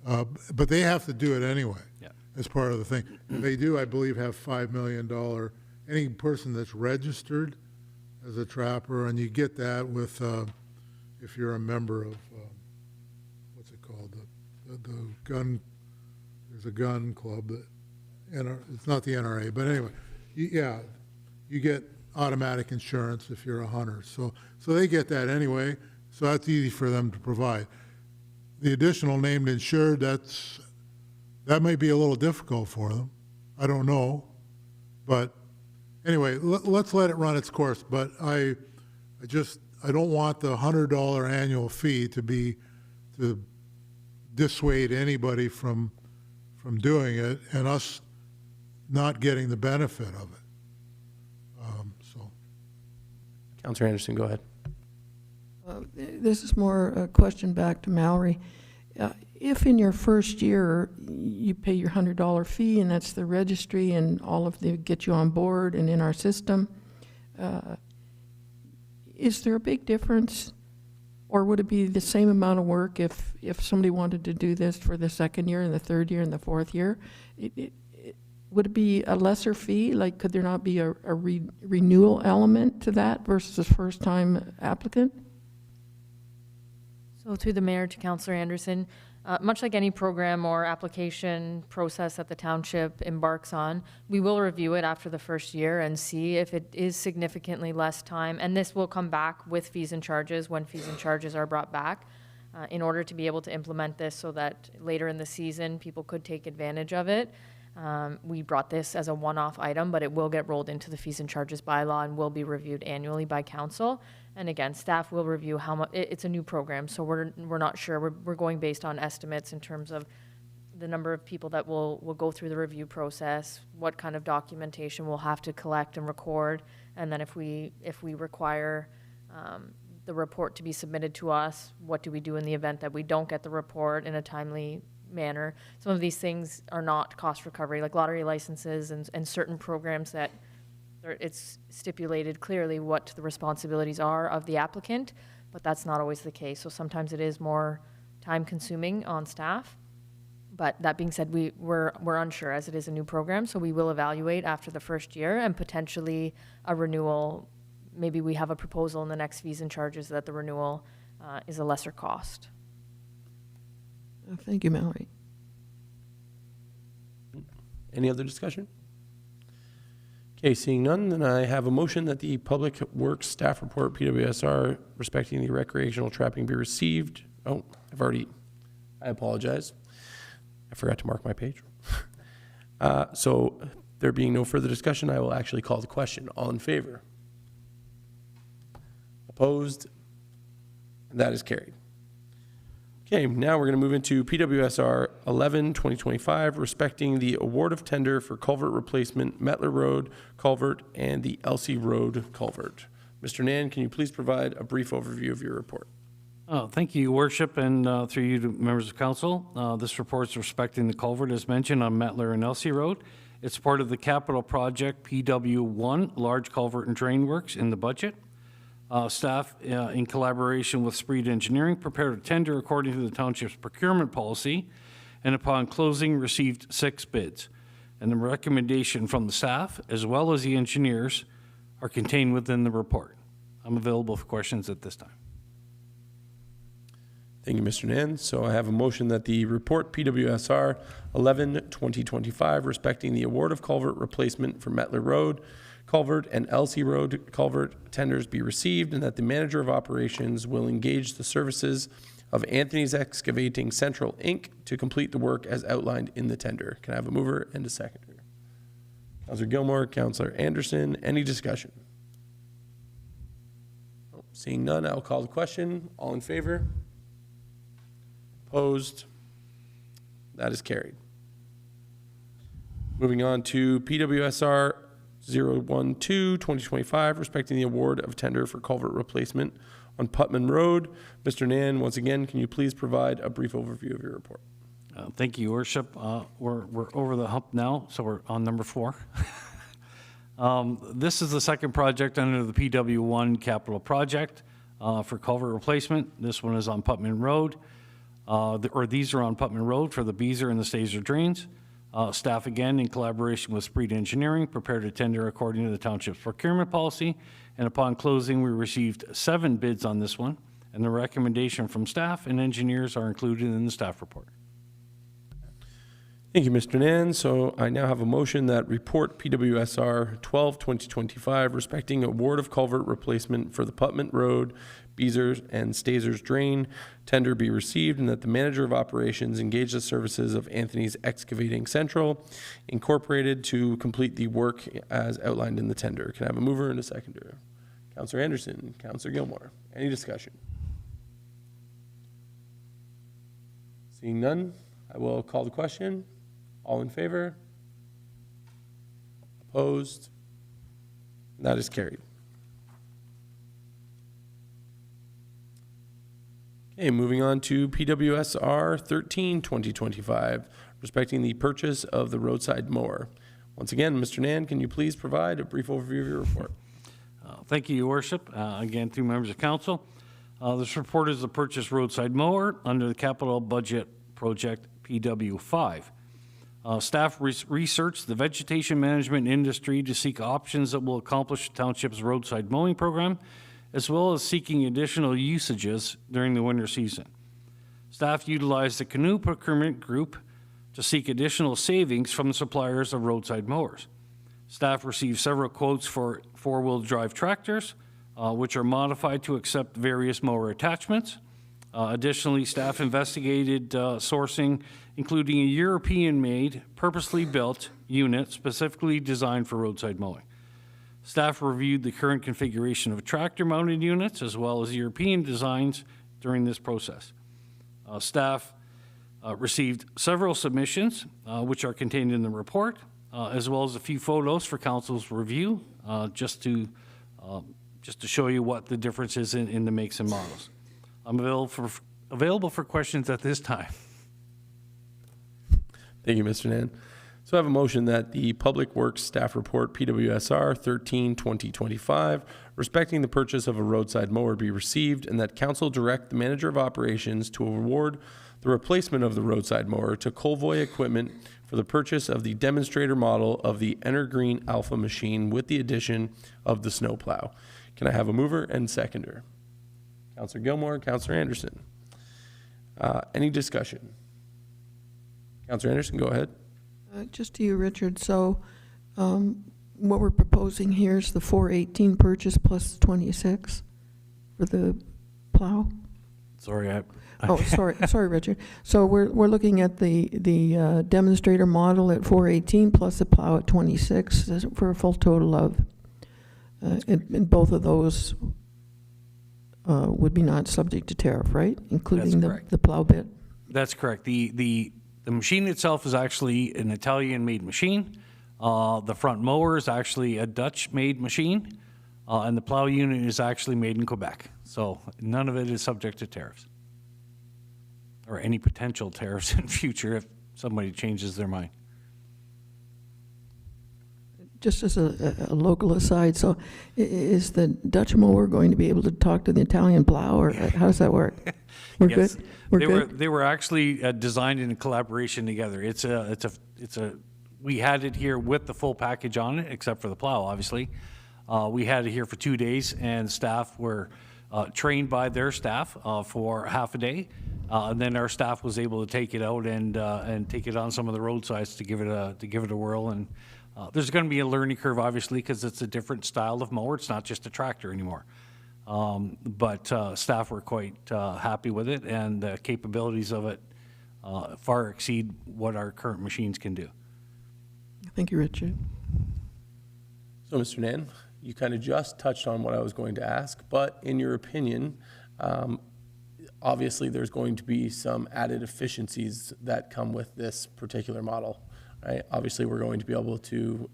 but they have to do it anyway as part of the thing. They do, I believe, have $5 million, any person that's registered as a trapper, and you get that with, if you're a member of, what's it called, the gun, there's a gun club that, it's not the NRA, but anyway, you get automatic insurance if you're a hunter. So they get that anyway. So that's easy for them to provide. The additional named insured, that may be a little difficult for them. I don't know. But anyway, let's let it run its course. But I don't want the $100 annual fee to dissuade anybody from doing it, and us not getting the benefit of it. Councillor Anderson, go ahead. This is more a question back to Mallory. If in your first year you pay your $100 fee, and that's the registry and all of the get you on board and in our system, is there a big difference, or would it be the same amount of work if somebody wanted to do this for the second year and the third year and the fourth year? Would it be a lesser fee? Like, could there not be a renewal element to that versus a first-time applicant? So through the mayor to Councillor Anderson, much like any program or application process that the township embarks on, we will review it after the first year and see if it is significantly less time. And this will come back with fees and charges when fees and charges are brought back in order to be able to implement this so that later in the season people could take advantage of it. We brought this as a one-off item, but it will get rolled into the fees and charges bylaw and will be reviewed annually by council. And again, staff will review how much, it's a new program, so we're not sure. We're going based on estimates in terms of the number of people that will go through the review process, what kind of documentation we'll have to collect and record, and then if we require the report to be submitted to us, what do we do in the event that we don't get the report in a timely manner? Some of these things are not cost recovery, like lottery licenses and certain programs that it's stipulated clearly what the responsibilities are of the applicant, but that's not always the case. So sometimes it is more time consuming on staff. But that being said, we're unsure, as it is a new program, so we will evaluate after the first year and potentially a renewal. Maybe we have a proposal in the next fees and charges that the renewal is a lesser cost. Thank you, Mallory. Any other discussion? Okay, seeing none, then I have a motion that the Public Works Staff Report, PWSR, respecting the recreational trapping be received. Oh, I apologize. I forgot to mark my page. So there being no further discussion, I will actually call the question. All in favor? Opposed? And that is carried. Okay, now we're going to move into PWSR 11-2025, respecting the award of tender for culvert replacement, Metler Road culvert, and the Elsie Road culvert. Mr. Nan, can you please provide a brief overview of your report? Thank you, Your Worship, and through you to members of council. This report is respecting the culvert as mentioned on Metler and Elsie Road. It's part of the capital project PW1, large culvert and drain works in the budget. Staff, in collaboration with Spreed Engineering, prepared a tender according to the township's procurement policy, and upon closing, received 6 bids. And the recommendation from the staff, as well as the engineers, are contained within the report. I'm available for questions at this time. Thank you, Mr. Nan. So I have a motion that the report PWSR 11-2025, respecting the award of culvert replacement for Metler Road culvert and Elsie Road culvert tenders be received, and that the manager of operations will engage the services of Anthony's Excavating Central, Inc. to complete the work as outlined in the tender. Can I have a mover and a seconder? Councillor Gilmore, Councillor Anderson, any discussion? Seeing none, I'll call the question. All in favor? Opposed? That is carried. Moving on to PWSR 012-2025, respecting the award of tender for culvert replacement on Putman Road. Mr. Nan, once again, can you please provide a brief overview of your report? Thank you, Your Worship. We're over the hump now, so we're on number 4. This is the second project under the PW1 capital project for culvert replacement. This one is on Putman Road, these are on Putman Road for the Beezer and the Stazer drains. Staff, again, in collaboration with Spreed Engineering, prepared a tender according to the township's procurement policy, and upon closing, we received 7 bids on this one, and the recommendation from staff and engineers are included in the staff report. Thank you, Mr. Nan. So I now have a motion that report PWSR 12-2025, respecting award of culvert replacement for the Putman Road, Beezers and Stazers drain tender be received, and that the manager of operations engage the services of Anthony's Excavating Central, Incorporated, to complete the work as outlined in the tender. Can I have a mover and a seconder? Councillor Anderson, Councillor Gilmore, any discussion? Seeing none, I will call the question. All in favor? Opposed? That is carried. Okay, moving on to PWSR 13-2025, respecting the purchase of the roadside mower. Once again, Mr. Nan, can you please provide a brief overview of your report? Thank you, Your Worship. Again, through members of council. This report is the purchase roadside mower under the capital budget project PW5. Staff researched the vegetation management industry to seek options that will accomplish the township's roadside mowing program, as well as seeking additional usages during the winter season. Staff utilized the canoe procurement group to seek additional savings from the suppliers of roadside mowers. Staff received several quotes for 4-wheel drive tractors, which are modified to accept various mower attachments. Additionally, staff investigated sourcing, including a European-made, purposely built unit specifically designed for roadside mowing. Staff reviewed the current configuration of tractor-mounted units as well as European designs during this process. Staff received several submissions, which are contained in the report, as well as a few photos for council's review, just to show you what the difference is in the makes and models. I'm available for questions at this time. Thank you, Mr. Nan. So I have a motion that the Public Works Staff Report PWSR 13-2025, respecting the purchase of a roadside mower, be received, and that council direct the manager of operations to award the replacement of the roadside mower to Colvoy Equipment for the purchase of the demonstrator model of the Energreen Alpha machine with the addition of the snowplow. Can I have a mover and seconder? Councillor Gilmore, Councillor Anderson. Any discussion? Councillor Anderson, go ahead. Just to you, Richard. So what we're proposing here is the 418 purchase plus 26 for the plow? Sorry, sorry, Richard. So we're looking at the demonstrator model at 418 plus the plow at 26 for a full total of, in both of those, would be not subject to tariff, right? Including correct. the plow bit? That's correct. The machine itself is actually an Italian-made machine. The front mower is actually a Dutch-made machine, and the plow unit is actually made in Quebec. So none of it is subject to tariffs, or any potential tariffs in future if somebody changes their mind. Just as a local aside, so is the Dutch mower going to be able to talk to the Italian plow, or how does that work? We're Yes. good? We're good? They were actually designed in collaboration together. We had it here with the full package on it, except for the plow, obviously. We had it here for 2 days, and staff were trained by their staff for half a day. And then our staff was able to take it out and take it on some of the roadsides to give it a whirl. And there's going to be a learning curve, obviously, because it's a different style of mower. It's not just a tractor anymore. But staff were quite happy with it, and the capabilities of it far exceed what our current machines can do. Thank you, Richard. So, Mr. Nan, you kind of just touched on what I was going to ask, but in your opinion, obviously there's going to be some added efficiencies that come with this particular model, right? Obviously, we're going to be able to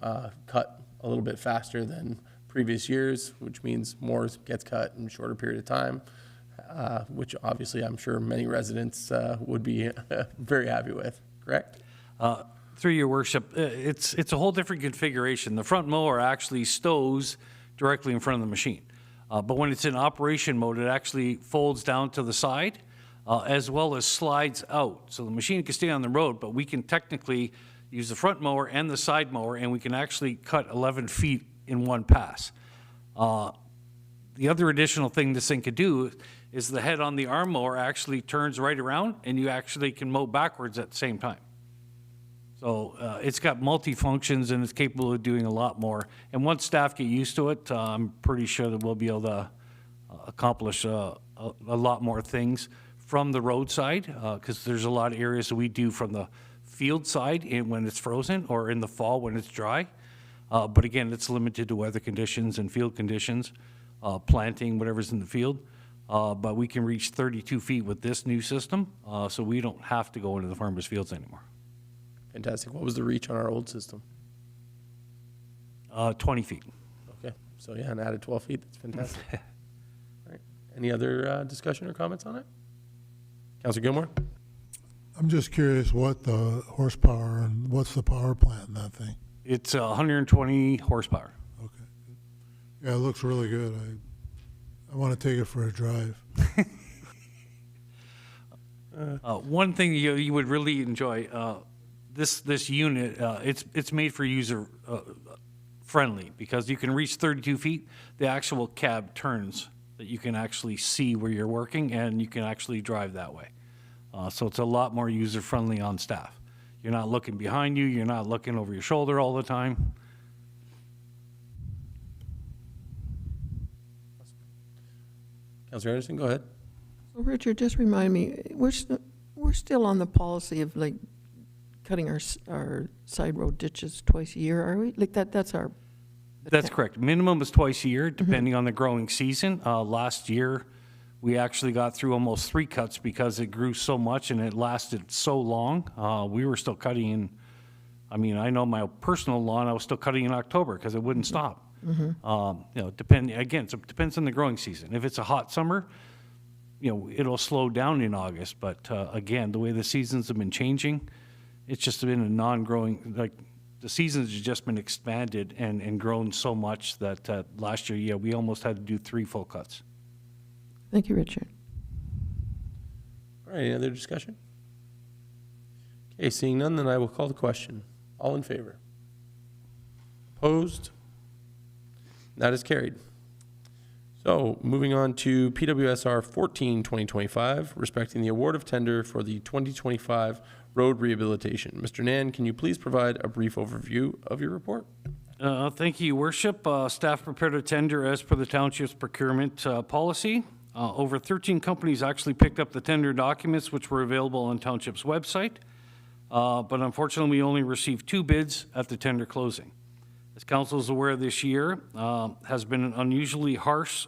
cut a little bit faster than previous years, which means more gets cut in a shorter period of time, which obviously I'm sure many residents would be very happy with, correct? Through your worship, it's a whole different configuration. The front mower actually stows directly in front of the machine. But when it's in operation mode, it actually folds down to the side as well as slides out. So the machine can stay on the road, but we can technically use the front mower and the side mower, and we can actually cut 11 feet in one pass. The other additional thing this thing could do is the head on the arm mower actually turns right around, and you actually can mow backwards at the same time. So it's got multi-functions, and it's capable of doing a lot more. And once staff get used to it, I'm pretty sure that we'll be able to accomplish a lot more things from the roadside, because there's a lot of areas that we do from the field side when it's frozen, or in the fall when it's dry. But again, it's limited to weather conditions and field conditions, planting, whatever's in the field. But we can reach 32 feet with this new system, so we don't have to go into the farmers' fields anymore. Fantastic. What was the reach on our old system? 20 feet. Okay, so yeah, and added 12 feet, that's fantastic. All right, any other discussion or comments on it? Councilor Gilmore? I'm just curious what the horsepower and what's the power plant in that thing? It's 120 horsepower. Okay. Yeah, it looks really good. I want to take it for a drive. One thing you would really enjoy, this unit, it's made for user friendly, because you can reach 32 feet. The actual cab turns that you can actually see where you're working, and you can actually drive that way. So it's a lot more user friendly on staff. You're not looking behind you. You're not looking over your shoulder all the time. Councilor Anderson, go ahead. So Richard, just remind me, we're still on the policy of like cutting our side road ditches twice a year, are we? Like that's our... That's correct. Minimum is twice a year, depending on the growing season. Last year, we actually got through almost 3 cuts because it grew so much and it lasted so long. We were still cutting in, I know my personal lawn, I was still cutting in October because it wouldn't stop. It depends on the growing season. If it's a hot summer, it'll slow down in August. But again, the way the seasons have been changing, it's just been a non-growing, like the seasons have just been expanded and grown so much that last year, we almost had to do 3 full cuts. Thank you, Richard. All right, any other discussion? Okay, seeing none, then I will call the question. All in favor? Opposed? That is carried. So, moving on to PWSR 14-2025, respecting the award of tender for the 2025 road rehabilitation. Mr. Nan, can you please provide a brief overview of your report? Thank you, Your Worship. Staff prepared a tender as per the township's procurement policy. Over 13 companies actually picked up the tender documents, which were available on Township's website. But unfortunately, we only received 2 bids at the tender closing. As council is aware, this year has been an unusually harsh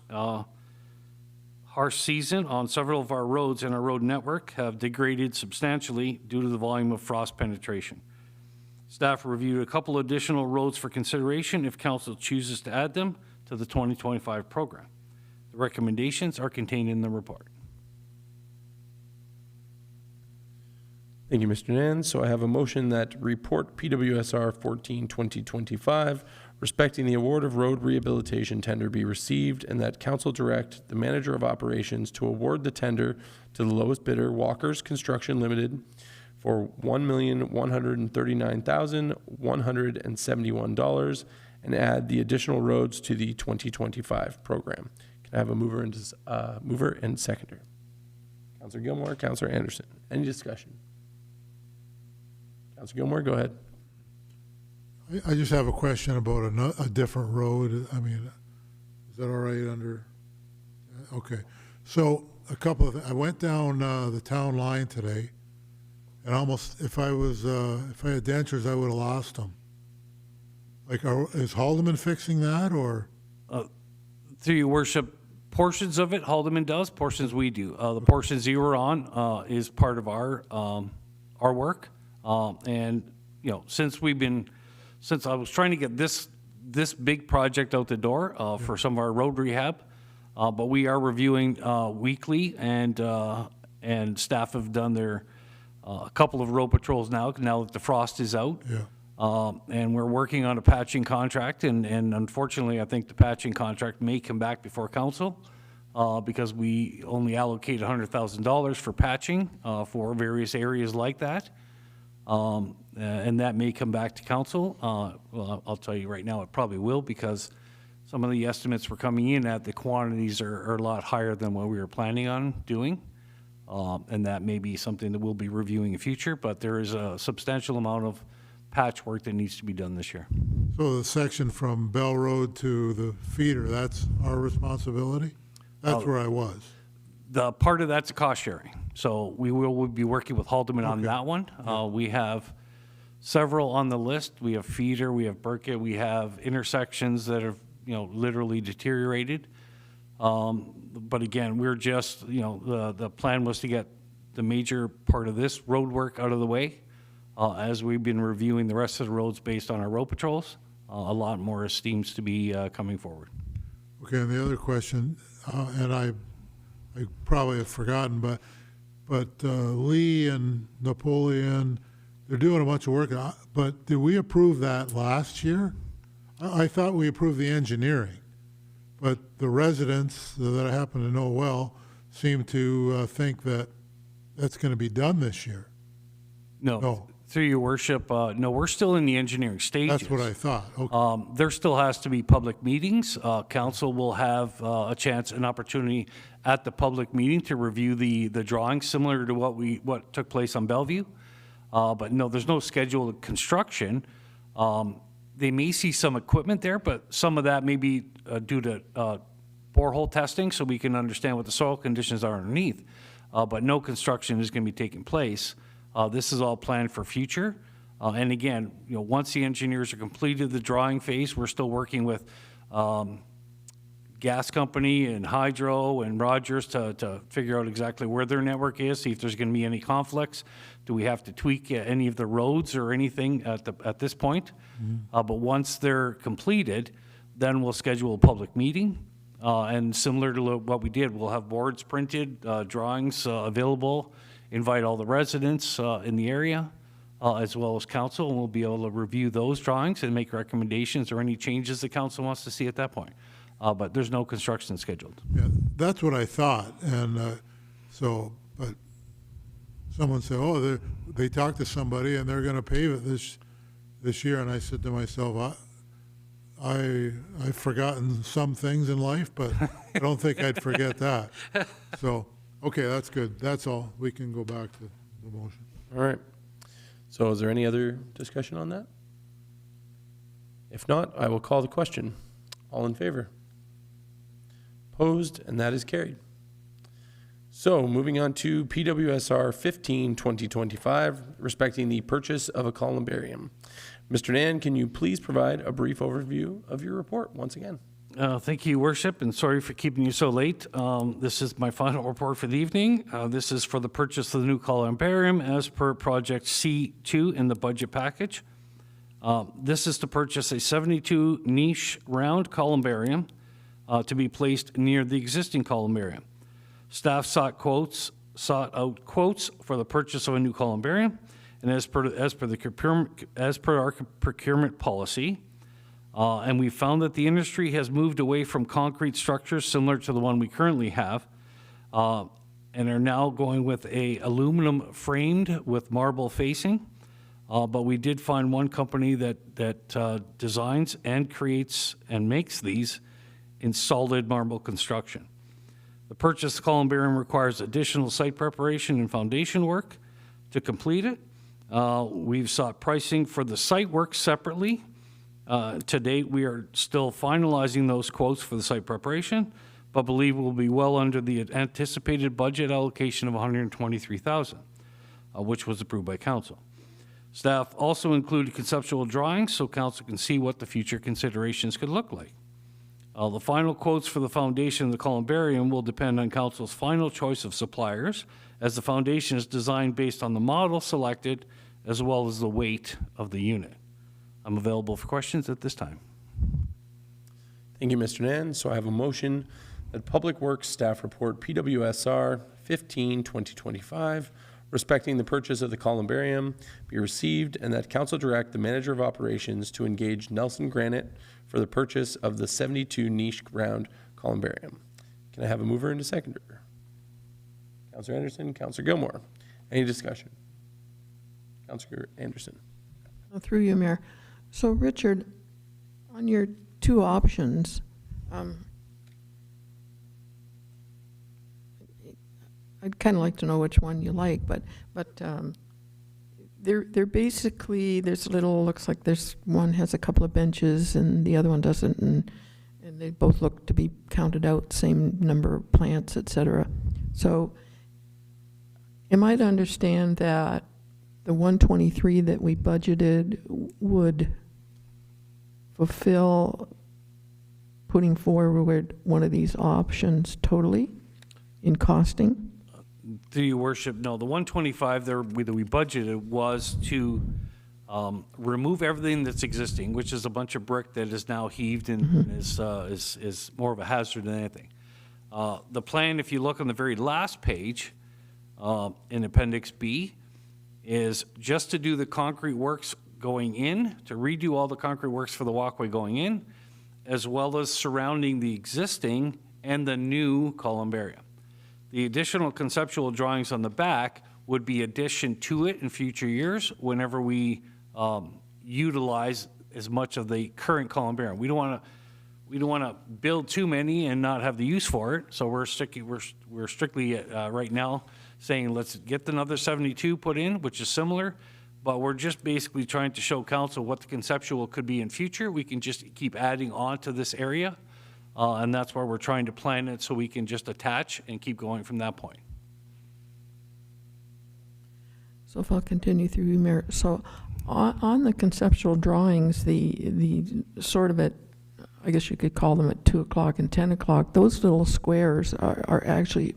harsh season on several of our roads and our road network have degraded substantially due to the volume of frost penetration. Staff reviewed a couple additional roads for consideration if council chooses to add them to the 2025 program. The recommendations are contained in the report. Thank you, Mr. Nan. So I have a motion that report PWSR 14-2025 respecting the award of road rehabilitation tender be received, and that council direct the manager of operations to award the tender to the lowest bidder, Walker's Construction Limited, for $1,139,171, and add the additional roads to the 2025 program. Can I have a mover and seconder? Councillor Gilmore, Councillor Anderson. Any discussion? Councillor Gilmore, go ahead. I just have a question about a different road. I mean, is that all right under? Okay. So a couple of, I went down the town line today, and almost, if I had dentures, I would have lost them. Like, is Haldeman fixing that, or? Through your worship, portions of it Haldeman does, portions we do. The portions you were on is part of our work. And, you know, since I was trying to get this big project out the door for some of our road rehab, but we are reviewing weekly, and staff have done their a couple of road patrols now that the frost is out. Yeah. And we're working on a patching contract, and unfortunately, I think the patching contract may come back before council because we only allocate $100,000 for patching for various areas like that. And that may come back to council. Well, I'll tell you right now, it probably will, because some of the estimates were coming in at the quantities are a lot higher than what we were planning on doing. And that may be something that we'll be reviewing in future, but there is a substantial amount of patchwork that needs to be done this year. So the section from Bell Road to the feeder, that's our responsibility? That's where I was. The part of that's a cost sharing. So we'll be working with Haldeman on that one. We have several on the list. We have feeder, we have Burkett, we have intersections that have, literally deteriorated. But again, we're just, the plan was to get the major part of this road work out of the way. As we've been reviewing the rest of the roads based on our road patrols, a lot more seems to be coming forward. Okay, and the other question, and I probably have forgotten, but Lee and Napoleon, they're doing a bunch of work, but did we approve that last year? I thought we approved the engineering, but the residents that I happen to know well seem to think that that's going to be done this year. No. Through your worship, no, we're still in the engineering stages. That's what I thought. Okay. There still has to be public meetings. Council will have an opportunity at the public meeting to review the drawings, similar to what took place on Bellevue. But no, there's no scheduled construction. They may see some equipment there, but some of that may be due to borehole testing, so we can understand what the soil conditions are underneath. But no construction is going to be taking place. This is all planned for future. And again, once the engineers are completed the drawing phase, we're still working with gas company and Hydro and Rogers to figure out exactly where their network is, see if there's going to be any conflicts. Do we have to tweak any of the roads or anything at this point? Mm-hmm. But once they're completed, then we'll schedule a public meeting. And similar to what we did, we'll have boards printed, drawings available, invite all the residents in the area, as well as council, and we'll be able to review those drawings and make recommendations or any changes the council wants to see at that point. But there's no construction scheduled. Yeah, that's what I thought. And but someone said, oh, they talked to somebody and they're going to pave it this year. And I said to myself, I've forgotten some things in life, but I don't think I'd forget that. So, okay, that's good. That's all. We can go back to the motion. All right. So is there any other discussion on that? If not, I will call the question. All in favor? Opposed, and that is carried. So moving on to PWSR 15-2025, respecting the purchase of a columbarium. Mr. Nan, can you please provide a brief overview of your report once again? Thank you, Worship, and sorry for keeping you so late. This is my final report for the evening. This is for the purchase of the new columbarium as per Project C2 in the budget package. This is to purchase a 72 niche round columbarium to be placed near the existing columbarium. Staff sought out quotes for the purchase of a new columbarium, and as per our procurement policy, and we found that the industry has moved away from concrete structures similar to the one we currently have, and are now going with a aluminum framed with marble facing. But we did find one company that designs and creates and makes these in solid marble construction. The purchase of columbarium requires additional site preparation and foundation work to complete it. We've sought pricing for the site work separately. To date, we are still finalizing those quotes for the site preparation, but believe we'll be well under the anticipated budget allocation of $123,000, which was approved by council. Staff also included conceptual drawings so council can see what the future considerations could look like. The final quotes for the foundation of the columbarium will depend on council's final choice of suppliers, as the foundation is designed based on the model selected as well as the weight of the unit. I'm available for questions at this time. Thank you, Mr. Nan. So I have a motion that Public Works Staff Report PWSR 15-2025 respecting the purchase of the columbarium be received, and that council direct the manager of operations to engage Nelson Granite for the purchase of the 72 niche round columbarium. Can I have a mover and a seconder? Councillor Anderson, Councillor Gilmore. Any discussion? Councillor Anderson. Through you, Mayor. So, Richard, on your two options, I'd kind of like to know which one you like, but they're basically, there's a little, looks like there's one has a couple of benches and the other one doesn't, and they both look to be counted out, same number of plants, et cetera. So, am I to understand that the 123 that we budgeted would fulfill putting forward one of these options totally in costing? Through your worship, no, the 125 that we budgeted was to remove everything that's existing, which is a bunch of brick that is now heaved and is more of a hazard than anything. The plan, if you look on the very last page in Appendix B, is just to do the concrete works going in, to redo all the concrete works for the walkway going in, as well as surrounding the existing and the new columbarium. The additional conceptual drawings on the back would be addition to it in future years whenever we utilize as much of the current columbarium. We don't want to build too many and not have the use for it. So we're strictly right now saying let's get another 72 put in, which is similar, but we're just basically trying to show council what the conceptual could be in future. We can just keep adding on to this area, and that's why we're trying to plan it so we can just attach and keep going from that point. So if I'll continue through you, Mayor. So on the conceptual drawings, the sort of at, I guess you could call them at 2 o'clock and 10 o'clock, those little squares are actually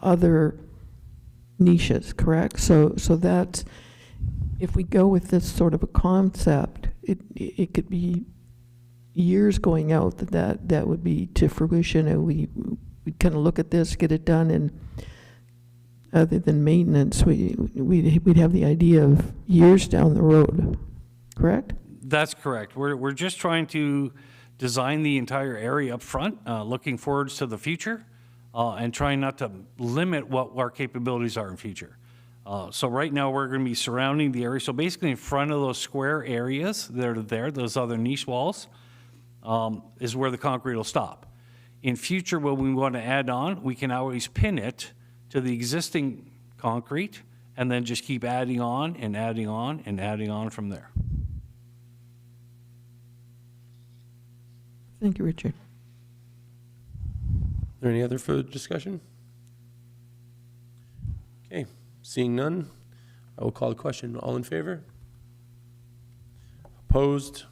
other niches, correct? So that's, if we go with this sort of a concept, it could be years going out that would be to fruition, and we'd kind of look at this, get it done, and other than maintenance, we'd have the idea of years down the road, correct? That's correct. We're just trying to design the entire area up front, looking forwards to the future, and trying not to limit what our capabilities are in future. So right now we're going to be surrounding the area. So basically in front of those square areas that are there, those other niche walls, is where the concrete will stop. In future, when we want to add on, we can always pin it to the existing concrete and then just keep adding on and adding on and adding on from there. Thank you, Richard. Is there any other further discussion? Okay, seeing none, I will call the question. All in favor? Opposed?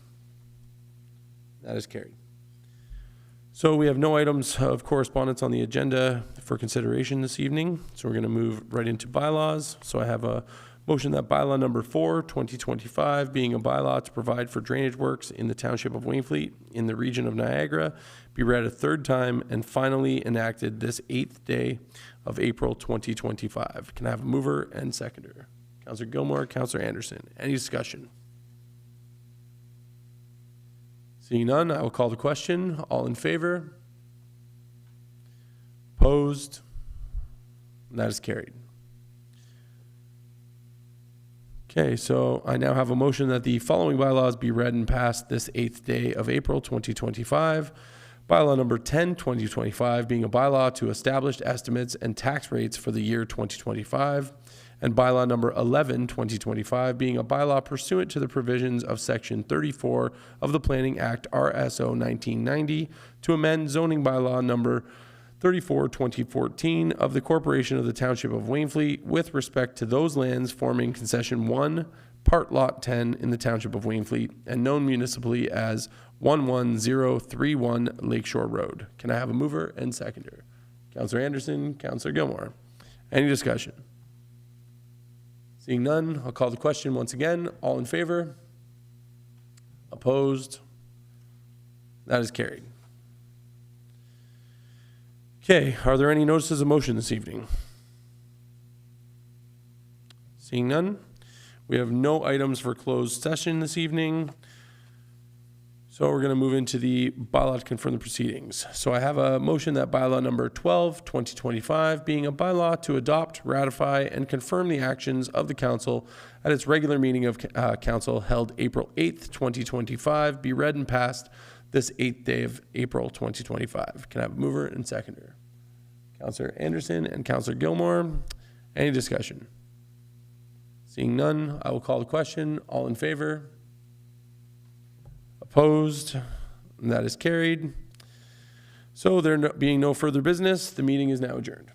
That is carried. So we have no items of correspondence on the agenda for consideration this evening. So we're going to move right into bylaws. So I have a motion that bylaw number 4, 2025, being a bylaw to provide for drainage works in the Township of Wainfleet in the region of Niagara, be read a third time and finally enacted this 8th day of April 2025. Can I have a mover and seconder? Councillor Gilmore, Councillor Anderson. Any discussion? Seeing none, I will call the question. All in favor? Opposed? And that is carried. Okay, so I now have a motion that the following bylaws be read and passed this 8th day of April 2025. Bylaw number 10, 2025, being a bylaw to establish estimates and tax rates for the year 2025. And bylaw number 11, 2025, being a bylaw pursuant to the provisions of Section 34 of the Planning Act RSO 1990 to amend zoning bylaw number 34, 2014 of the Corporation of the Township of Wainfleet with respect to those lands forming Concession 1, Part Lot 10 in the Township of Wainfleet and known municipally as 11031 Lakeshore Road. Can I have a mover and seconder? Councillor Anderson, Councillor Gilmore. Any discussion? Seeing none, I'll call the question once again. All in favor? Opposed? That is carried. Okay, are there any notices of motion this evening? Seeing none, we have no items for closed session this evening. So we're going to move into the bylaw to confirm the proceedings. So I have a motion that bylaw number 12, 2025, being a bylaw to adopt, ratify, and confirm the actions of the council at its regular meeting of council held April 8th, 2025, be read and passed this 8th day of April 2025. Can I have a mover and seconder? Councillor Anderson and Councillor Gilmore. Any discussion? Seeing none, I will call the question. All in favor? Opposed? And that is carried. So there being no further business, the meeting is now adjourned.